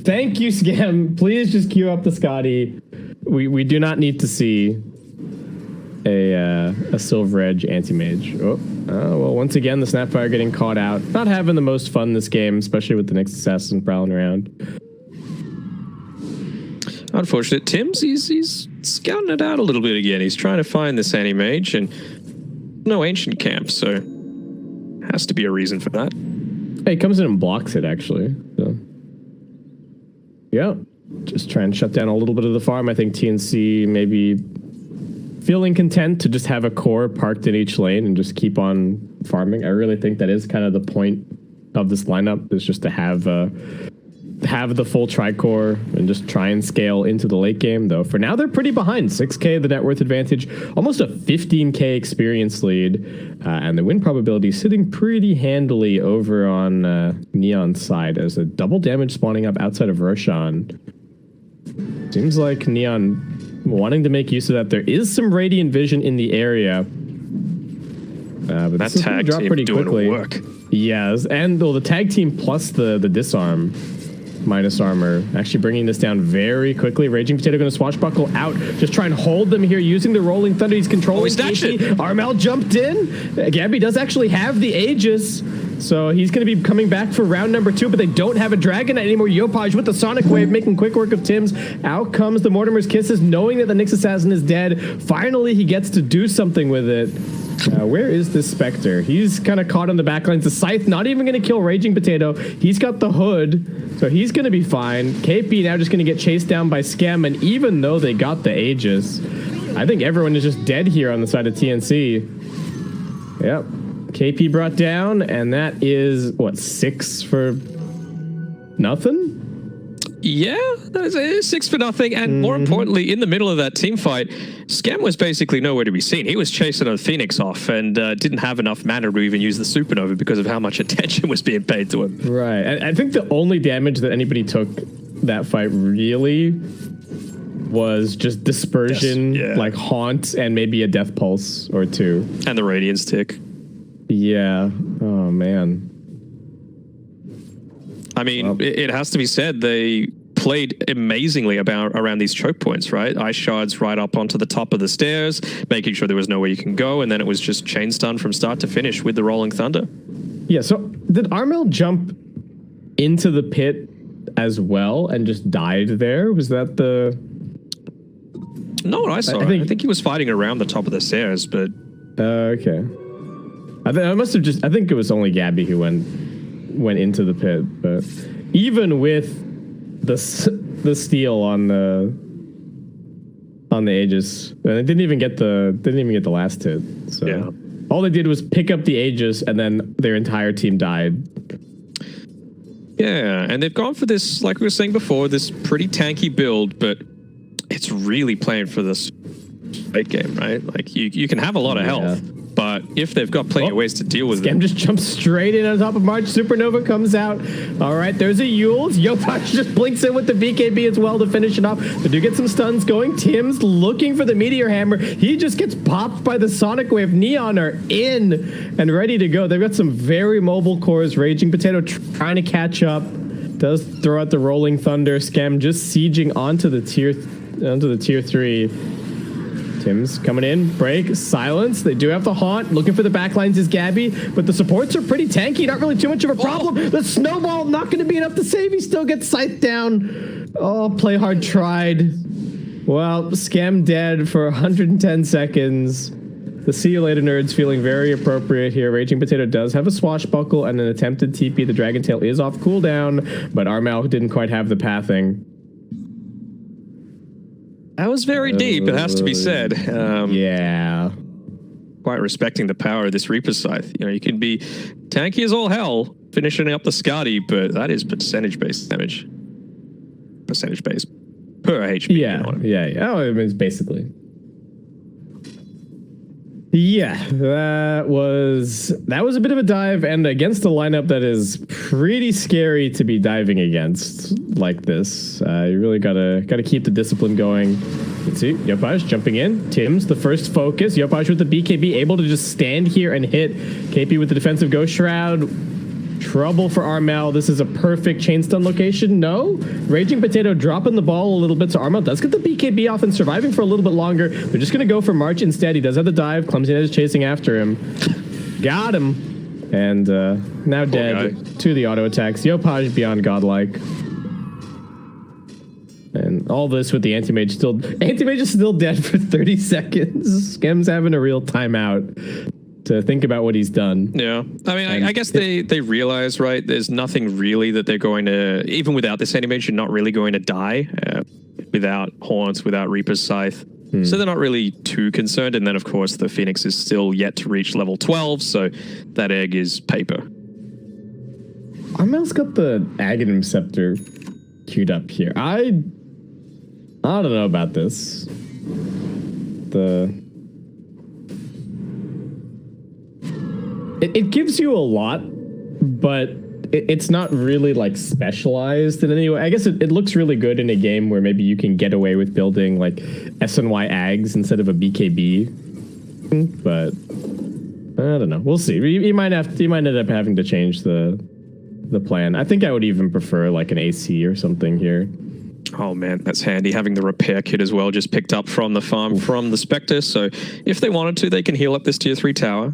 Thank you, Scam. Please just queue up the Scotty. We do not need to see a Silver Edge anti-mage. Oh, well, once again, the Snapfire getting caught out. Not having the most fun this game, especially with the next assassin prowling around. Unfortunate. Tim's, he's scouting it out a little bit again. He's trying to find this anti-mage, and no ancient camp, so has to be a reason for that. Hey, he comes in and blocks it, actually. So. Yeah, just try and shut down a little bit of the farm. I think TNC maybe feeling content to just have a core parked in each lane and just keep on farming. I really think that is kind of the point of this lineup, is just to have the full tri-core and just try and scale into the late game. Though for now they're pretty behind. 6k the net worth advantage, almost a 15k experience lead, and the win probability sitting pretty handily over on Neon's side as a double damage spawning up outside of Roshan. Seems like Neon wanting to make use of that. There is some Radiant Vision in the area, but that tag drop team pretty doing quickly. Work. Yes, and the tag team plus the disarm minus armor actually bringing this down very quickly. Raging Potato going to swashbuckle out, just try and hold them here using the Rolling Thunder. He's controlling. Armel jumped in. Gabby does actually have the Aegis, so he's going to be coming back for round number 2, but they don't have a Dragon Knight anymore. Yopaj with the Sonic Wave making quick work of Tim's. Out comes the Mortimer's Kisses, knowing that the Nyx Assassin is dead. Finally, he gets to do something with it. Where is this Spectre? He's kind of caught on the backlines. The Scythe not even going to kill Raging Potato. He's got the Hood, so he's going to be fine. KP now just going to get chased down by Scam, and even though they got the Aegis, I think everyone is just dead here on the side of TNC. Yep. KP brought down, and that is, what, 6 for nothing? Yeah, that's 6 for nothing. And more importantly, in the middle of that team fight, Scam was basically nowhere to be seen. He was chasing a Phoenix off and didn't have enough mana to even use the Supernova because of how much attention was being paid to him. Right. I think the only damage that anybody took that fight really was just dispersion, like Haunt, and maybe a Death Pulse or 2. And the Radiance tick. Yeah. Oh, man. I mean, it has to be said, they played amazingly around these choke points, right? Ice shards right up onto the top of the stairs, making sure there was nowhere you can go, and then it was just chain stun from start to finish with the Rolling Thunder. Yeah, so did Armel jump into the pit as well and just died there? Was that the... Not what I saw. I think he was fighting around the top of the stairs, but... Okay. I must have just... I think it was only Gabby who went into the pit, but even with the steal on the Aegis, and they didn't even get the last hit. So yeah. All they did was pick up the Aegis, and then their entire team died. Yeah, and they've gone for this, like we were saying before, this pretty tanky build, but it's really playing for this late game, right? Like you can have a lot of health. But if they've got plenty of ways to deal with it. Scam just jumps straight in on top of March. Supernova comes out. All right, there's a Yules. Yopaj just blinks in with the BKB as well to finish it off. They do get some stuns going. Tim's looking for the Meteor Hammer. He just gets popped by the Sonic Wave. Neon are in and ready to go. They've got some very mobile cores. Raging Potato trying to catch up. Does throw out the Rolling Thunder. Scam just sieging onto the tier 3. Tim's coming in, break, silence. They do have the Haunt. Looking for the backlines is Gabby, but the supports are pretty tanky. Not really too much of a problem. The Snowball not going to be enough to save. He still gets scythed down. Oh, play hard tried. Well, Scam dead for 110 seconds. The See You Later Nerds feeling very appropriate here. Raging Potato does have a swashbuckle and an attempted TP. The Dragon Tail is off cooldown, but Armel didn't quite have the pathing. That was very deep, it has to be said. Yeah. Quite respecting the power of this Reaper Scythe. You know, you can be tanky as all hell, finishing up the Scotty, but that is percentage-based damage. Percentage-based. Per HP. Yeah, yeah. Oh, it means basically. Yeah, that was a bit of a dive, and against a lineup that is pretty scary to be diving against like this. You really gotta keep the discipline going. Let's see, Yopaj jumping in. Tim's the first focus. Yopaj with the BKB, able to just stand here and hit. KP with the defensive Ghost Shroud. Trouble for Armel. This is a perfect chain stun location. No. Raging Potato dropping the ball a little bit. So Armel does get the BKB off and surviving for a little bit longer. They're just going to go for March instead. He does have the dive. Clumsiness is chasing after him. Got him. And now dead to the auto attacks. Yopaj beyond godlike. And all this with the Anti-Mage still... Anti-Mage is still dead for 30 seconds. Skem's having a real timeout to think about what he's done. Yeah. I mean, I guess they realize, right, there's nothing really that they're going to... Even without this Anti-Mage, you're not really going to die without Haunts, without Reaper's Scythe. So they're not really too concerned. And then, of course, the Phoenix is still yet to reach level 12, so that egg is paper. Armel's got the Aghanim Scepter queued up here. I don't know about this. It gives you a lot, but it's not really like specialized in any way. I guess it looks really good in a game where maybe you can get away with building like SNY Ags instead of a BKB. But I don't know. We'll see. You might end up having to change the plan. I think I would even prefer like an AC or something here. Oh man, that's handy. Having the repair kit as well, just picked up from the farm from the Spectre. So if they wanted to, they can heal up this tier 3 tower.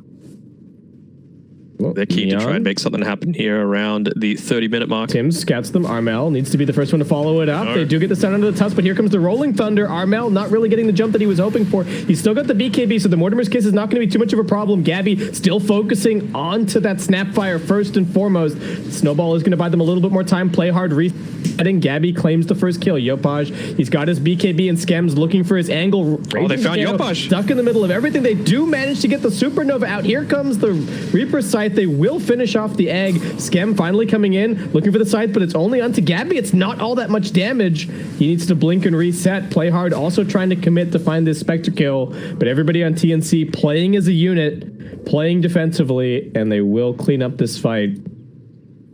They're keen to try and make something happen here around the 30-minute mark. Tim scouts them. Armel needs to be the first one to follow it up. They do get the stun under the tusk, but here comes the Rolling Thunder. Armel not really getting the jump that he was hoping for. He's still got the BKB, so the Mortimer's Kiss is not going to be too much of a problem. Gabby still focusing onto that Snapfire first and foremost. Snowball is going to buy them a little bit more time. Play hard, resetting. Gabby claims the first kill. Yopaj, he's got his BKB and Skems looking for his angle. Oh, they found Yopaj. Stuck in the middle of everything. They do manage to get the Supernova out. Here comes the Reaper's Scythe. They will finish off the egg. Skem finally coming in, looking for the scythe, but it's only onto Gabby. It's not all that much damage. He needs to blink and reset. Play hard, also trying to commit to find this Spectre kill, but everybody on TNC playing as a unit, playing defensively, and they will clean up this fight.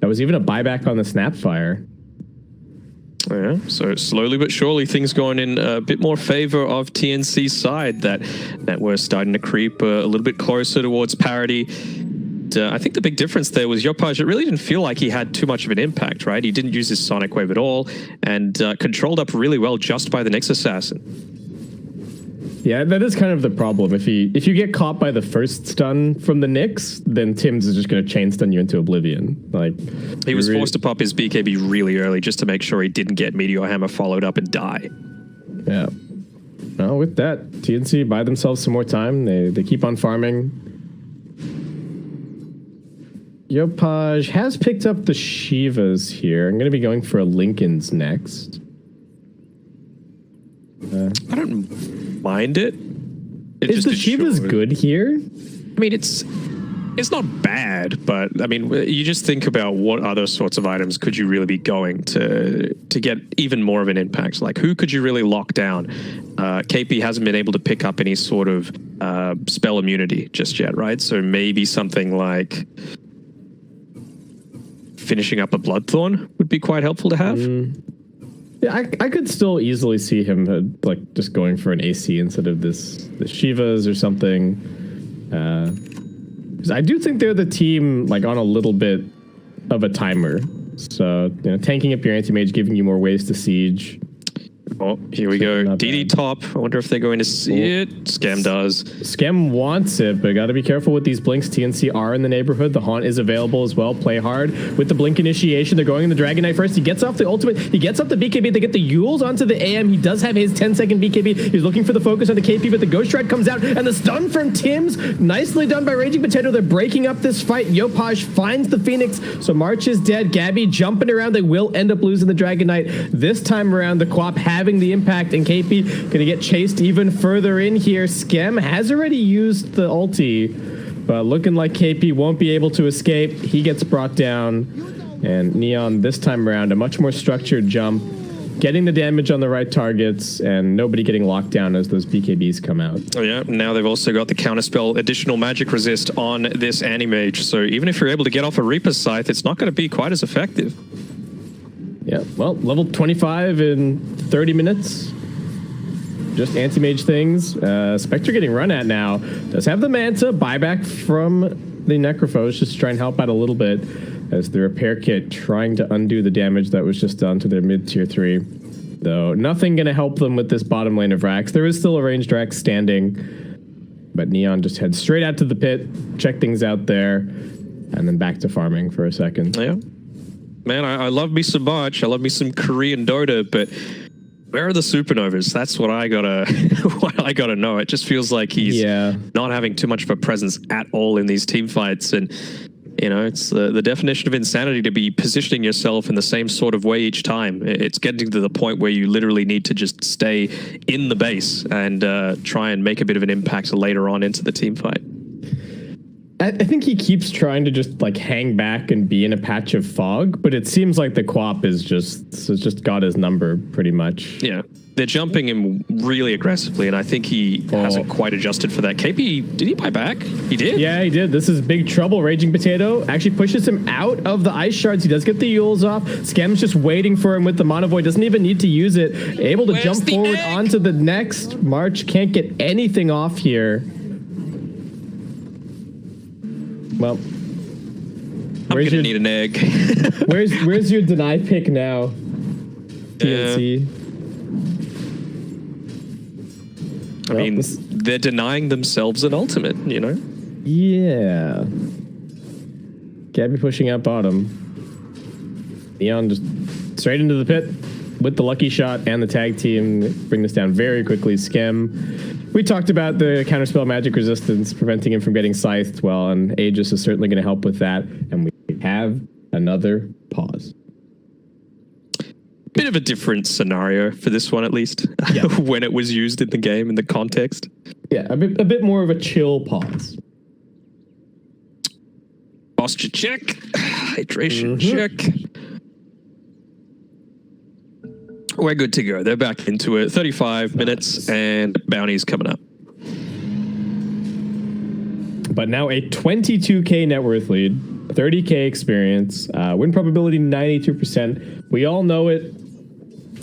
That was even a buyback on the Snapfire. Yeah, so slowly but surely things going in a bit more favor of TNC's side, that we're starting to creep a little bit closer towards parity. I think the big difference there was Yopaj. It really didn't feel like he had too much of an impact, right? He didn't use his Sonic Wave at all, and controlled up really well just by the Nyx Assassin. Yeah, that is kind of the problem. If you get caught by the first stun from the Nyx, then Tim's is just going to chain stun you into oblivion. Like he was forced to pop his BKB really early just to make sure he didn't get Meteor Hammer followed up and die. Yeah. No, with that, TNC buy themselves some more time. They keep on farming. Yopaj has picked up the Shivas here. I'm going to be going for a Lincoln's next. I don't mind it. Is the Shivas good here? I mean, it's not bad, but I mean, you just think about what other sorts of items could you really be going to get even more of an impact. Like, who could you really lock down? KP hasn't been able to pick up any sort of spell immunity just yet, right? So maybe something like finishing up a Bloodthorn would be quite helpful to have. Yeah, I could still easily see him like just going for an AC instead of the Shivas or something. I do think they're the team like on a little bit of a timer. So, you know, tanking up your anti-mage, giving you more ways to siege. Oh, here we go. DD top. I wonder if they're going to see it. Skem does. Skem wants it, but got to be careful with these blinks. TNC are in the neighborhood. The Haunt is available as well. Play hard with the blink initiation. They're going in the Dragon Knight first. He gets off the ultimate. He gets up the BKB. They get the Yules onto the AM. He does have his 10-second BKB. He's looking for the focus on the KP, but the Ghost Strike comes out, and the stun from Tim's. Nicely done by Raging Potato. They're breaking up this fight. Yopaj finds the Phoenix, so March is dead. Gabby jumping around. They will end up losing the Dragon Knight. This time around, the Quap having the impact, and KP gonna get chased even further in here. Skem has already used the ulti, but looking like KP won't be able to escape. He gets brought down, and Neon this time around, a much more structured jump, getting the damage on the right targets, and nobody getting locked down as those BKBs come out. Oh yeah, now they've also got the counterspell additional magic resist on this Animage, so even if you're able to get off a Reaper's Scythe, it's not going to be quite as effective. Yeah, well, level 25 in 30 minutes. just anti-mage things. Spectre getting run at now. Does have the Manta. Buyback from the Necrophos just to try and help out a little bit as the repair kit trying to undo the damage that was just done to their mid-tier 3. Though nothing going to help them with this bottom lane of Rax. There is still a ranged Rax standing, but Neon just heads straight out to the pit, check things out there, and then back to farming for a second. Yeah. Man, I love me some March. I love me some Korean Dota, but where are the supernovas? That's what I gotta know. It just feels like he's not having too much of a presence at all in these team fights. And, you know, it's the definition of insanity to be positioning yourself in the same sort of way each time. It's getting to the point where you literally need to just stay in the base and try and make a bit of an impact later on into the team fight. I think he keeps trying to just like hang back and be in a patch of fog, but it seems like the Quap is just got his number pretty much. Yeah, they're jumping him really aggressively, and I think he hasn't quite adjusted for that. KP, did he buy back? He did? Yeah, he did. This is big trouble. Raging Potato actually pushes him out of the ice shards. He does get the Yules off. Scam's just waiting for him with the Mono Void. Doesn't even need to use it. Able to jump forward onto the next. March can't get anything off here. Well, I'm gonna need an egg. where's your deny pick now? TNC. I mean, they're denying themselves an ultimate, you know? Yeah. Gabby pushing out bottom. Neon just straight into the pit with the lucky shot and the tag team. Bring this down very quickly. Skem. We talked about the counterspell magic resistance preventing him from getting scythed well, and Aegis is certainly going to help with that. And we have another pause. Bit of a different scenario for this one, at least, when it was used in the game, in the context. Yeah, a bit more of a chill pause. Posture check. Hydration check. We're good to go. They're back into it. 35 minutes and bounty's coming up. But now a 22k net worth lead, 30k experience, win probability 92%. We all know it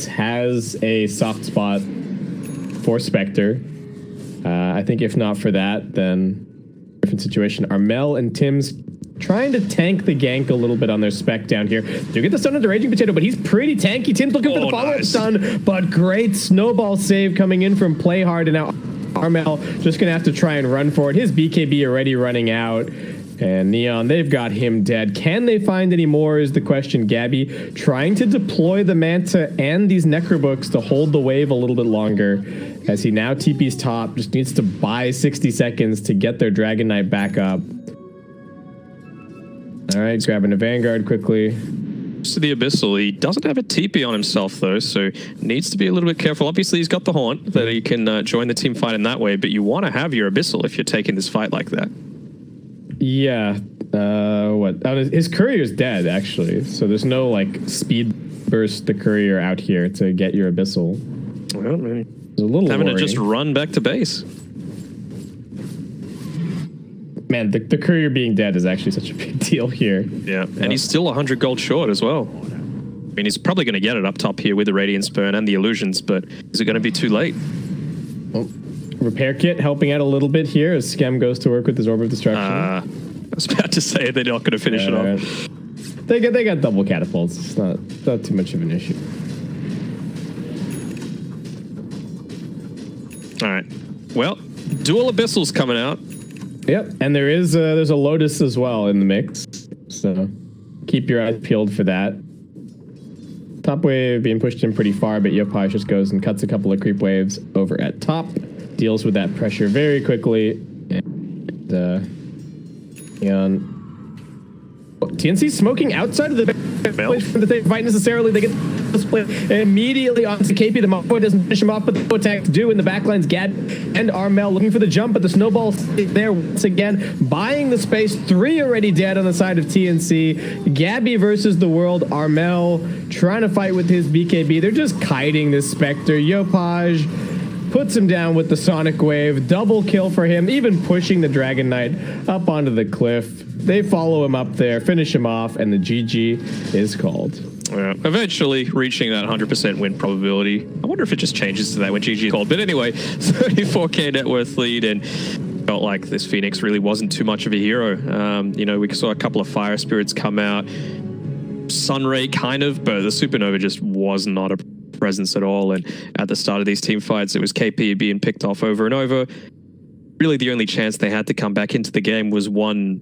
has a soft spot for Spectre. I think if not for that, then different situation. Armel and Tim's trying to tank the gank a little bit on their spec down here. Do get the stun into Raging Potato, but he's pretty tanky. Tim's looking for the follow-up stun, but great snowball save coming in from Playhard, and now Armel just going to have to try and run for it. His BKB already running out, and Neon, they've got him dead. Can they find any more is the question. Gabby trying to deploy the Manta and these Necrobooks to hold the wave a little bit longer as he now TP's top, just needs to buy 60 seconds to get their Dragon Knight back up. All right, grabbing a Vanguard quickly. To the Abyssal, he doesn't have a TP on himself, though, so needs to be a little bit careful. Obviously, he's got the Haunt that he can join the team fight in that way, but you want to have your Abyssal if you're taking this fight like that. Yeah. His Courier's dead, actually, so there's no, like, speed burst the Courier out here to get your Abyssal. Well, maybe. It's a little having worrying. to just run back to base. Man, the Courier being dead is actually such a big deal here. Yeah, and he's still 100 gold short as well. I mean, he's probably going to get it up top here with the Radiant Spurn and the Illusions, but is it going to be too late? Well, repair kit helping out a little bit here as Skem goes to work with his Orb of Destruction. I was about to say they're not going to finish it off. Right. They got double catapults. It's not too much of an issue. All right. Well, dual Abyssals coming out. Yep, and there's a Lotus as well in the mix, so keep your eyes peeled for that. Top wave being pushed in pretty far, but Yopai just goes and cuts a couple of creep waves over at top, deals with that pressure very quickly, and TNC smoking outside of the place from the fight necessarily. They get the split immediately onto KP. The Malfoy doesn't finish him off, but the attacks do in the backlines. Gad and Armel looking for the jump, but the snowball there once again, buying the space. 3 already dead on the side of TNC. Gabby versus the world. Armel trying to fight with his BKB. They're just kiting this Spectre. Yopaj puts him down with the Sonic Wave. Double kill for him, even pushing the Dragon Knight up onto the cliff. They follow him up there, finish him off, and the GG is called. Eventually reaching that 100% win probability. I wonder if it just changes to that when GG called. But anyway, 34k net worth lead, and felt like this Phoenix really wasn't too much of a hero. You know, we saw a couple of Fire Spirits come out. Sunray kind of, but the Supernova just was not a presence at all. And at the start of these team fights, it was KP being picked off over and over. Really the only chance they had to come back into the game was one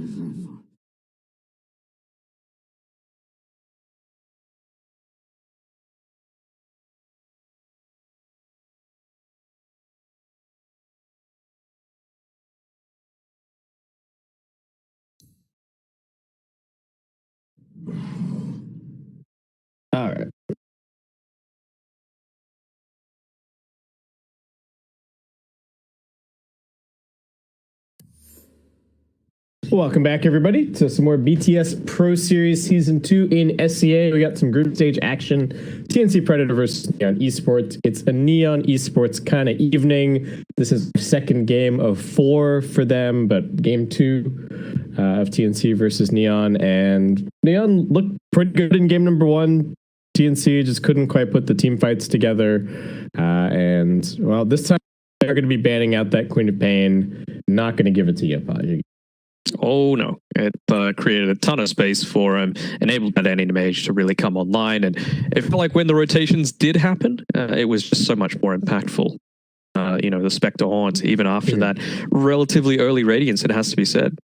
All right. Welcome back, everybody, to some more BTS Pro Series Season 2 in SCA. We got some group stage action. TNC Predator versus Neon Esports. It's a Neon Esports kind of evening. This is the second game of 4 for them, but game 2 of TNC versus Neon. And Neon looked pretty good in game number 1. TNC just couldn't quite put the team fights together. And, well, this time they're going to be banning out that Queen of Pain. Not going to give it to Yepa. Oh no, it created a ton of space for him, enabled that ending mage to really come online, and it felt like when the rotations did happen, it was just so much more impactful. The Spectre Haunt, even after that relatively early Radiance, it has to be said.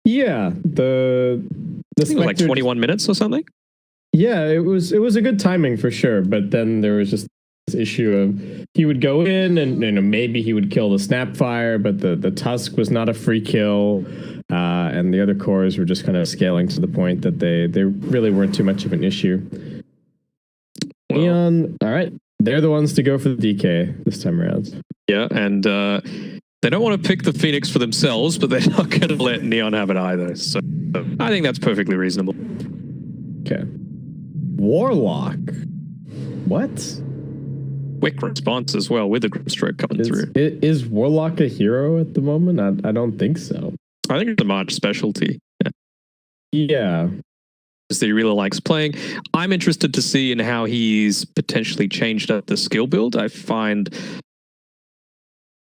Yeah, the I think it was like 21 minutes or something. Yeah, it was a good timing for sure, but then there was just this issue of he would go in and maybe he would kill the Snapfire, but the Tusk was not a free kill, and the other cores were just kind of scaling to the point that they really weren't too much of an issue. Well, Neon, all right, they're the ones to go for the DK this time around. Yeah, and they don't want to pick the Phoenix for themselves, but they're not going to let Neon have it either. So I think that's perfectly reasonable. Okay, Warlock. What? Quick response as well with the Grimstroke coming through. Is Warlock a hero at the moment? I don't think so. I think it's a March specialty. Yeah. That he really likes playing. I'm interested to see in how he's potentially changed up the skill build. I find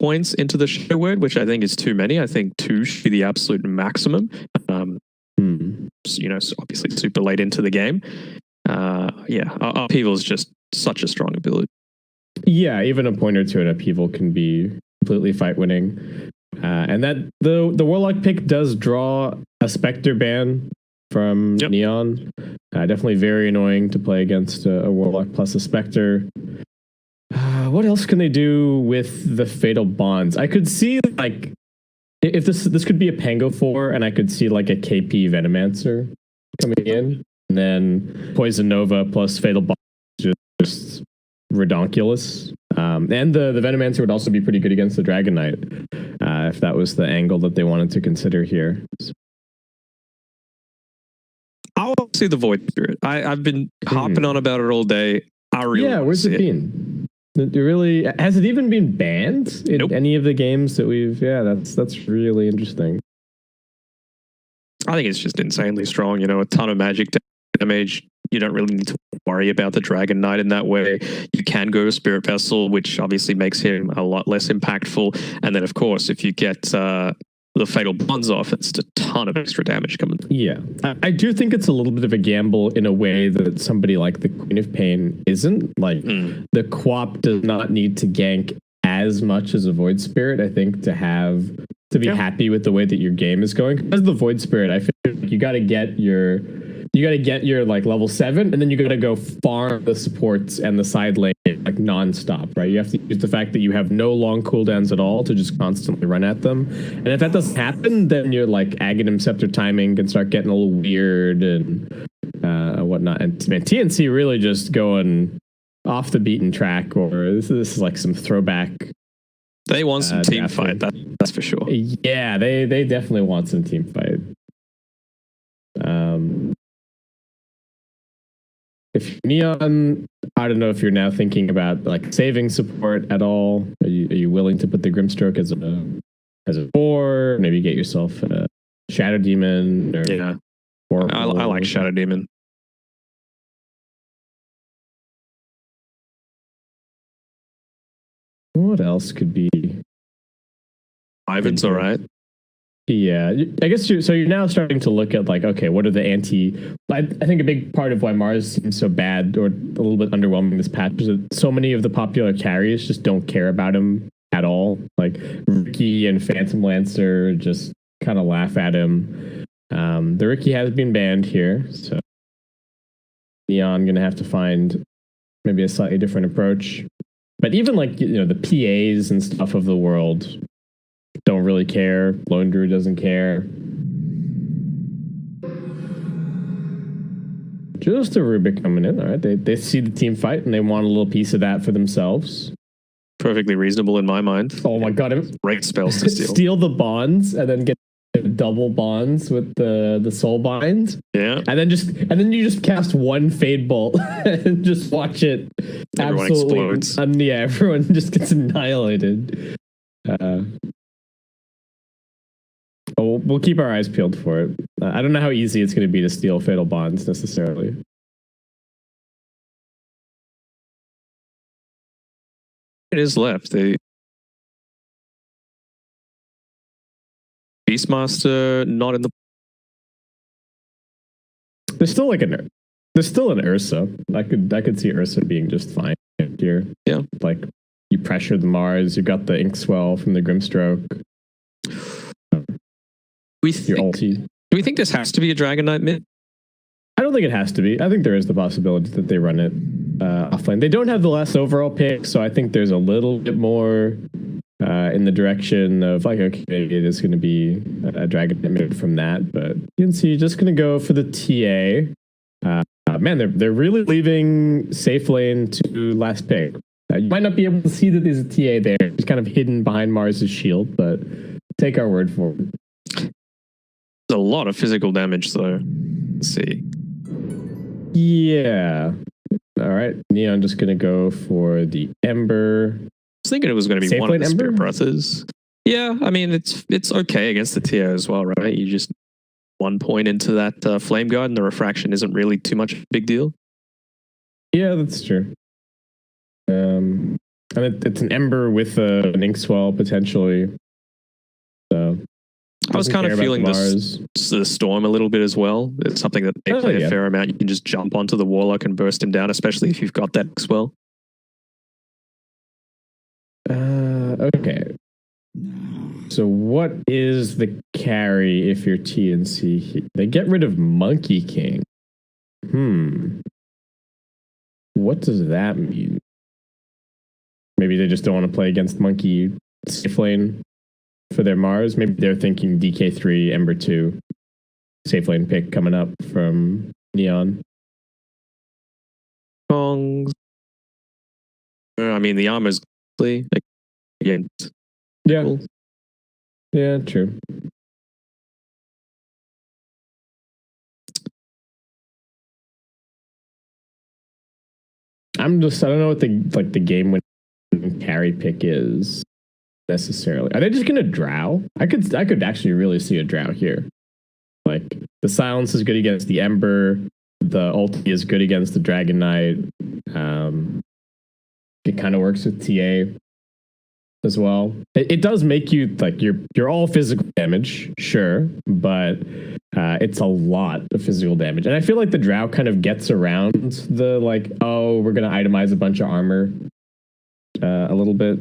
points into the Shadow Word, which I think is too many. I think 2 should be the absolute maximum. Obviously super late into the game. Upheaval is just such a strong ability. Yeah, even a point or 2 at upheaval can be completely fight winning. And that the Warlock pick does draw a Spectre ban from Neon. Definitely very annoying to play against a Warlock plus a Spectre. What else can they do with the Fatal Bonds? I could see like if this could be a Pango 4, and I could see like a KP Venomancer coming in, and then Poison Nova plus Fatal Bonds just redonkulous. And the Venomancer would also be pretty good against the Dragon Knight, if that was the angle that they wanted to consider here. I'll see the Void Spirit. I've been hopping on about it all day. Where's it been? Has it even been banned in any of the games that we've? Yeah, that's really interesting. I think it's just insanely strong. A ton of magic damage. You don't really need to worry about the Dragon Knight in that way. You can go to Spirit Vessel, which obviously makes him a lot less impactful. And then, of course, if you get the Fatal Bonds off, it's a ton of extra damage coming. Yeah. I do think it's a little bit of a gamble in a way that somebody like the Queen of Pain isn't. Like, the Quap does not need to gank as much as a Void Spirit, I think, to be happy with the way that your game is going. Because the Void Spirit, I feel like you got to get your like level 7, and then you got to go farm the supports and the side lane like nonstop, right? You have to use the fact that you have no long cooldowns at all to just constantly run at them. And if that doesn't happen, then you're like Aghanim Scepter timing can start getting a little weird and whatnot. And man, TNC really just going off the beaten track, or this is like some throwback. They want some team fight, that's for sure. Yeah, they definitely want some team fight. If Neon, I don't know if you're now thinking about like saving support at all. Are you willing to put the Grimstroke as a 4? Maybe get yourself a Shadow Demon. I like Shadow Demon. What else could be? Ivan's all right. Yeah, I guess you're now starting to look at like, okay, what are the I think a big part of why Mars seems so bad or a little bit underwhelming this patch is that so many of the popular carries just don't care about him at all. Like Ricky and Phantom Lancer just kind of laugh at him. The Rookie has been banned here, so Neon gonna have to find maybe a slightly different approach. But even like, you know, the PAs and stuff of the world don't really care. Lone Druid doesn't care. Just a Rubik coming in. All right, they see the team fight and they want a little piece of that for themselves. Perfectly reasonable in my mind. Oh my god! Great spells to steal. Steal the bonds and then get double bonds with the soul bind. Yeah, and then you just cast one fade bolt and just watch it. Everyone explodes. Yeah, everyone just gets annihilated. We'll keep our eyes peeled for it. I don't know how easy it's going to be to steal fatal bonds necessarily. It is left. The Beastmaster not in the. There's still an Ursa. I could see Ursa being just fine here. Yeah, like you pressure the Mars. You got the Inkswell from the Grimstroke. Do we think this has to be a Dragon Knight mid? I don't think it has to be. I think there is the possibility that they run it offlane. They don't have the last overall pick, so I think there's a little bit more in the direction of like, okay, maybe it is going to be a Dragon Knight mid from that. But TNC just going to go for the TA. Man, they're really leaving safe lane to last pick. You might not be able to see that there's a TA there. It's kind of hidden behind Mars's shield, but take our word for it. There's a lot of physical damage, though. Let's see. Yeah. All right. Neon just going to go for the Ember. I was thinking it was going to be Safe one of the Ember? Spirit Brothers. Yeah, I mean, it's okay against the tier as well, right? You just 1 point into that Flame Guard and the refraction isn't really too much of a big deal. Yeah, that's true. And it's an Ember with an Inkswell potentially. So I was kind of feeling the Storm a little bit as well. It's something that they play a fair amount. You can just jump onto the Warlock and burst him down, especially if you've got that as well. Okay. So what is the carry if you're TNC? They get rid of Monkey King. What does that mean? Maybe they just don't want to play against Monkey safe lane for their Mars. Maybe they're thinking DK3, Ember 2, safe lane pick coming up from Neon. I mean, the armor's again. Yeah. Cool. Yeah, true. I don't know what the game win carry pick is necessarily. Are they just gonna drow? I could actually really see a drow here. Like the silence is good against the Ember, the ulti is good against the Dragon Knight. It kind of works with TA as well. It does make you like you're all physical damage, sure, but it's a lot of physical damage. And I feel like the drow kind of gets around the like, oh, we're gonna itemize a bunch of armor a little bit.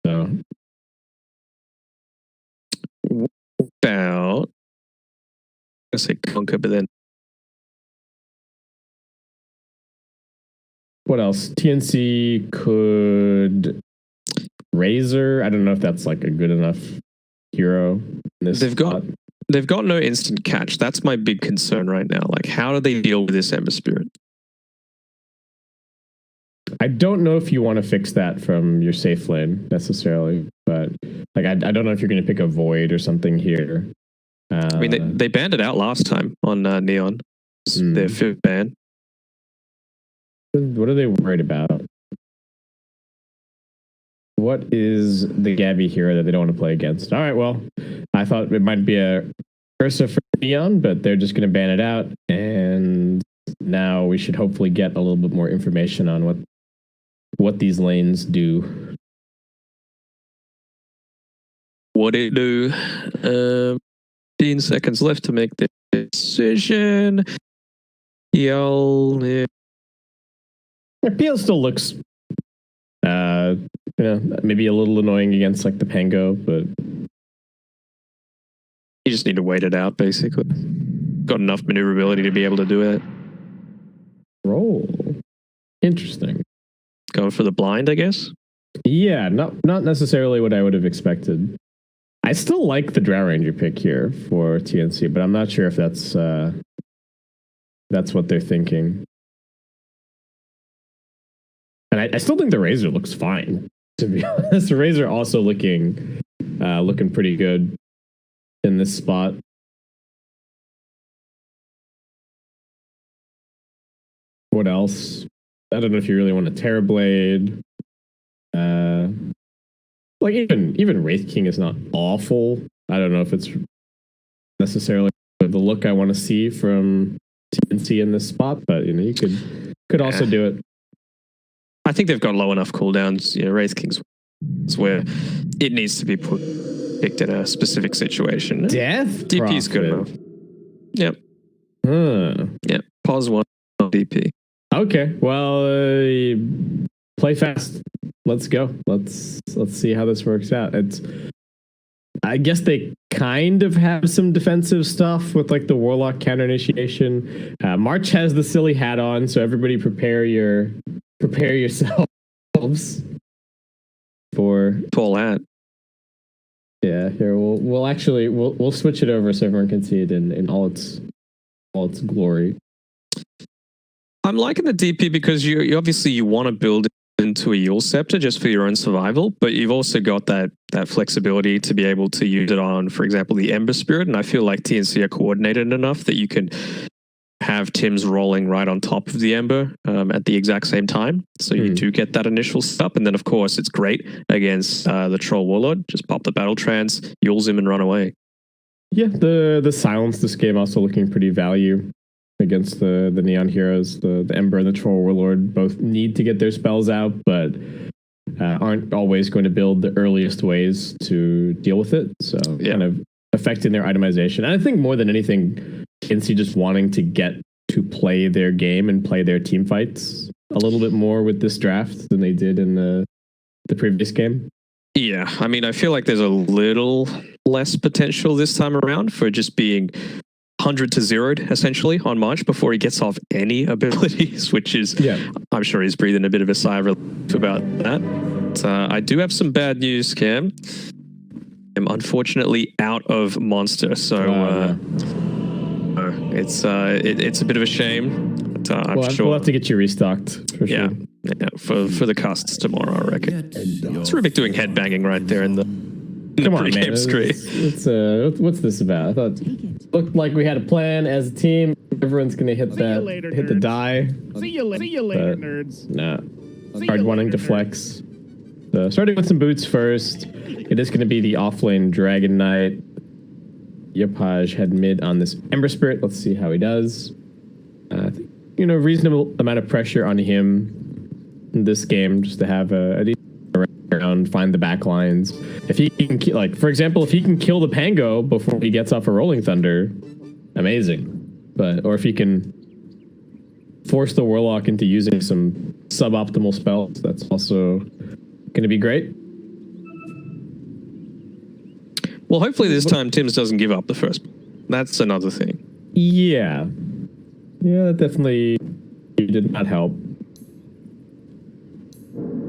So about I say Conquer, but then what else? TNC could Razor. I don't know if that's like a good enough hero in this spot. They've got no instant catch. That's my big concern right now. Like, how do they deal with this Ember Spirit? I don't know if you want to fix that from your safe lane necessarily, but like I don't know if you're going to pick a Void or something here. I mean, they banned it out last time on Neon. Their 5th ban. What are they worried about? What is the Gabby hero that they don't want to play against? All right, well, I thought it might be a Ursa for Neon, but they're just going to ban it out. And now we should hopefully get a little bit more information on what these lanes do. What it do? 15 seconds left to make the decision. PL still looks maybe a little annoying against like the Pango, but You just need to wait it out, basically. Got enough maneuverability to be able to do it. Roll. Interesting. Going for the blind, I guess. Yeah, not necessarily what I would have expected. I still like the Drow Ranger pick here for TNC, but I'm not sure if that's what they're thinking. And I still think the Razor looks fine, to be honest. The Razor also looking pretty good in this spot. What else? I don't know if you really want a Terrorblade. Like even Wraith King is not awful. I don't know if it's necessarily the look I want to see from TNC in this spot, but you could also do it. I think they've got low enough cooldowns. Wraith King's where it needs to be picked in a specific situation. Death DP is good enough. Yep. Yep. Pause 1 DP. Okay. Well, play fast. Let's go. Let's see how this works out. I guess they kind of have some defensive stuff with like the Warlock counter initiation. March has the silly hat on, so everybody prepare yourselves for tall hat. Yeah, here we'll switch it over so everyone can see it in all its glory. I'm liking the DP because you obviously want to build into a Yule Scepter just for your own survival, but you've also got that flexibility to be able to use it on, for example, the Ember Spirit, and I feel like TNC are coordinated enough that you can have Tim's rolling right on top of the Ember at the exact same time, so you do get that initial stop, and then of course it's great against the Troll Warlord. Just pop the Battle Trance, Yules him and run away. Yeah, the silence this game also looking pretty value against the Neon Heroes. The Ember and the Troll Warlord both need to get their spells out, but aren't always going to build the earliest ways to deal with it. So kind of affecting their itemization. And I think more than anything, TNC just wanting to get to play their game and play their team fights a little bit more with this draft than they did in the previous game. Yeah, I mean, I feel like there's a little less potential this time around for just being 100 to 0'd essentially on March before he gets off any abilities, which is, I'm sure he's breathing a bit of a sigh of relief about that. But, I do have some bad news, Cam. I'm unfortunately out of Monster, so it's a bit of a shame. But, I'm sure we'll have to get you restocked for sure. Yeah, for the casts tomorrow, I reckon. It's Rubik doing headbanging right there in the Come on, man. Screen. What's this about? I thought it looked like we had a plan as a team. Everyone's gonna hit the die. See you later, nerds. Nah. Hard wanting to flex. So starting with some boots first. It is gonna be the offlane Dragon Knight. Yopaj head mid on this Ember Spirit. Let's see how he does. I think, reasonable amount of pressure on him in this game just to have a decent around, find the back lines. If he can, for example, if he can kill the Pango before he gets off a Rolling Thunder, amazing. Or if he can force the Warlock into using some suboptimal spells, that's also going to be great. Well, hopefully this time Tim's doesn't give up the first. That's another thing. Yeah, that definitely did not help.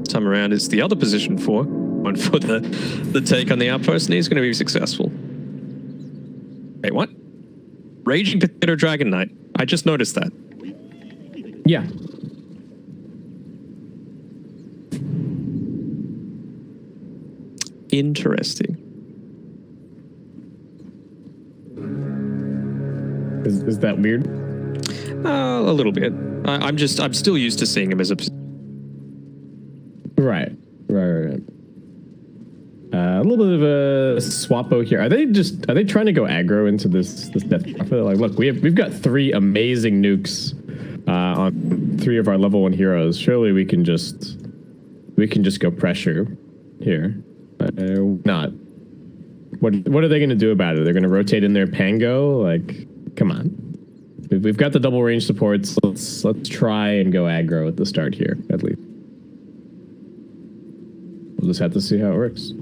Time around, it's the other position for the take on the outpost, and he's going to be successful. Wait, what? Raging Potato Dragon Knight. I just noticed that. Yeah. Interesting. Is that weird? A little bit. I'm still used to seeing him as a. Right. A little bit of a swappo here. Are they trying to go aggro into this Death Prophet? Like, look, we've got 3 amazing nukes on 3 of our level 1 heroes. Surely we can just go pressure here. Not. What are they going to do about it? They're going to rotate in their Pango? Like, come on. We've got the double range supports. Let's try and go aggro at the start here, at least. We'll just have to see how it works.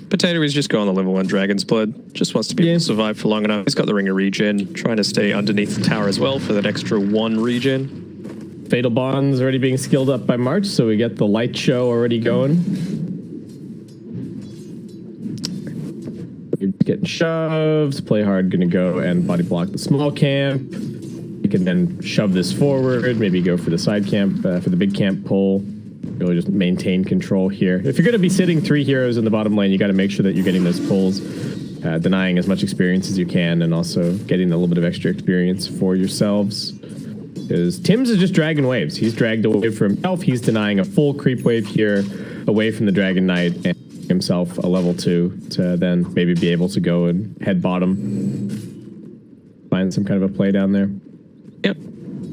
Potato is just going the level 1 Dragon's Blood. Just wants to be able to survive for long enough. He's got the Ring of Regen, trying to stay underneath the tower as well for that extra 1 regen. Fatal Bond's already being skilled up by March, so we get the light show already going. You're getting shoved. Play hard, gonna go and body block the small camp. You can then shove this forward, maybe go for the side camp, for the big camp pull. Really just maintain control here. If you're going to be sitting 3 heroes in the bottom lane, you got to make sure that you're getting those pulls, denying as much experience as you can, and also getting a little bit of extra experience for yourselves. Because Tim's is just dragging waves. He's dragged away for himself. He's denying a full creep wave here away from the Dragon Knight and himself a level 2 to then maybe be able to go and head bottom. Find some kind of a play down there. Yep.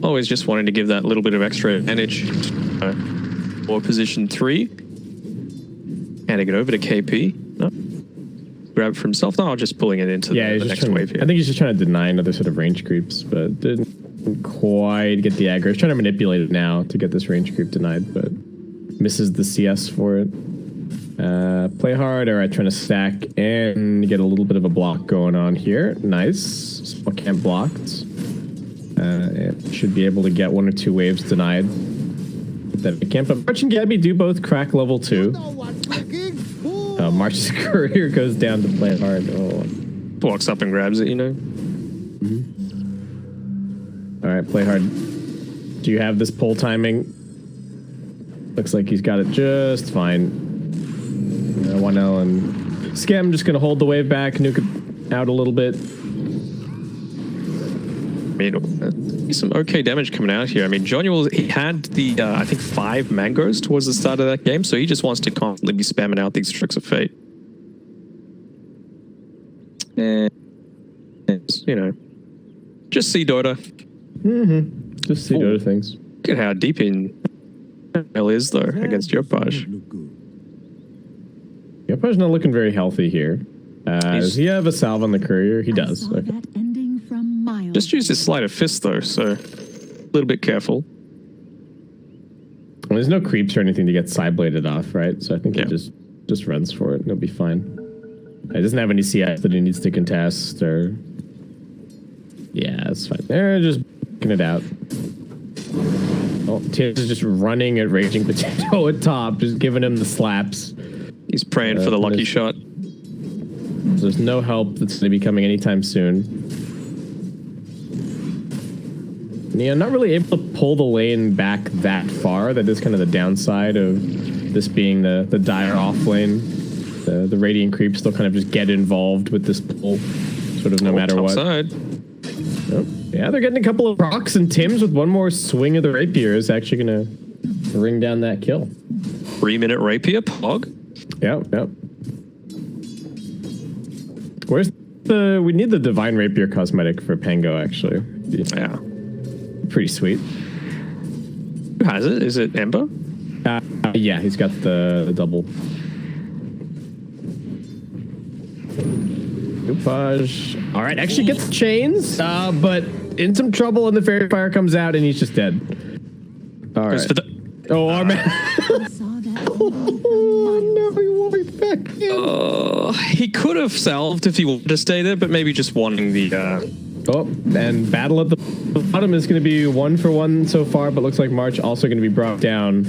Always just wanting to give that little bit of extra advantage. Or position 3. Handing it over to KP. No. Grab it for himself. No, just pulling it into the next wave here. I think he's just trying to deny another sort of range creeps, but didn't quite get the aggro. He's trying to manipulate it now to get this range creep denied, but misses the CS for it. Play hard. All right, trying to stack and get a little bit of a block going on here. Nice. Small camp blocked. It should be able to get 1 or 2 waves denied. That camp, but March and Gabby do both crack level 2. March's courier goes down to play hard. Oh. Walks up and grabs it, you know. All right, play hard. Do you have this pull timing? Looks like he's got it just fine. 1L and Scam just gonna hold the wave back, nuke it out a little bit. I mean, some okay damage coming out here. I mean, Jonuel, he had the, I think, 5 mangoes towards the start of that game, so he just wants to constantly be spamming out these tricks of fate. And, you know, just see Dota. Just see Dota things. Look at how deep in L is, though, against Yopaj. Yopaj's not looking very healthy here. Does he have a salve on the courier? He does. Okay. Just use his sleight of fist, though, so a little bit careful. Well, there's no creeps or anything to get side-bladed off, right? So I think he just runs for it and he'll be fine. He doesn't have any CS that he needs to contest or... Yeah, it's fine. They're just booking it out. Oh, Tibbs is just running at Raging Potato at top, just giving him the slaps. He's praying for the lucky shot. So there's no help that's going to be coming anytime soon. Yeah, not really able to pull the lane back that far. That is kind of the downside of this being the dire off lane. The Radiant creeps still kind of just get involved with this pull, sort of no matter what. Side. Oh, yeah, they're getting a couple of rocks, and Tim's with one more swing of the rapier is actually going to ring down that kill. 3-minute rapier, Pog. Yep. Where's the... We need the Divine Rapier cosmetic for Pango, actually. Yeah. Pretty sweet. Who has it? Is it Ember? Yeah, he's got the double. Upaj. All right, actually gets chains, but in some trouble, and the Fairy Fire comes out, and he's just dead. All right. Oh, our man. No, he won't be back in. He could have salved if he wanted to stay there, but maybe just wanting the... Oh, and battle at the bottom is going to be 1 for 1 so far, but looks like March also going to be brought down.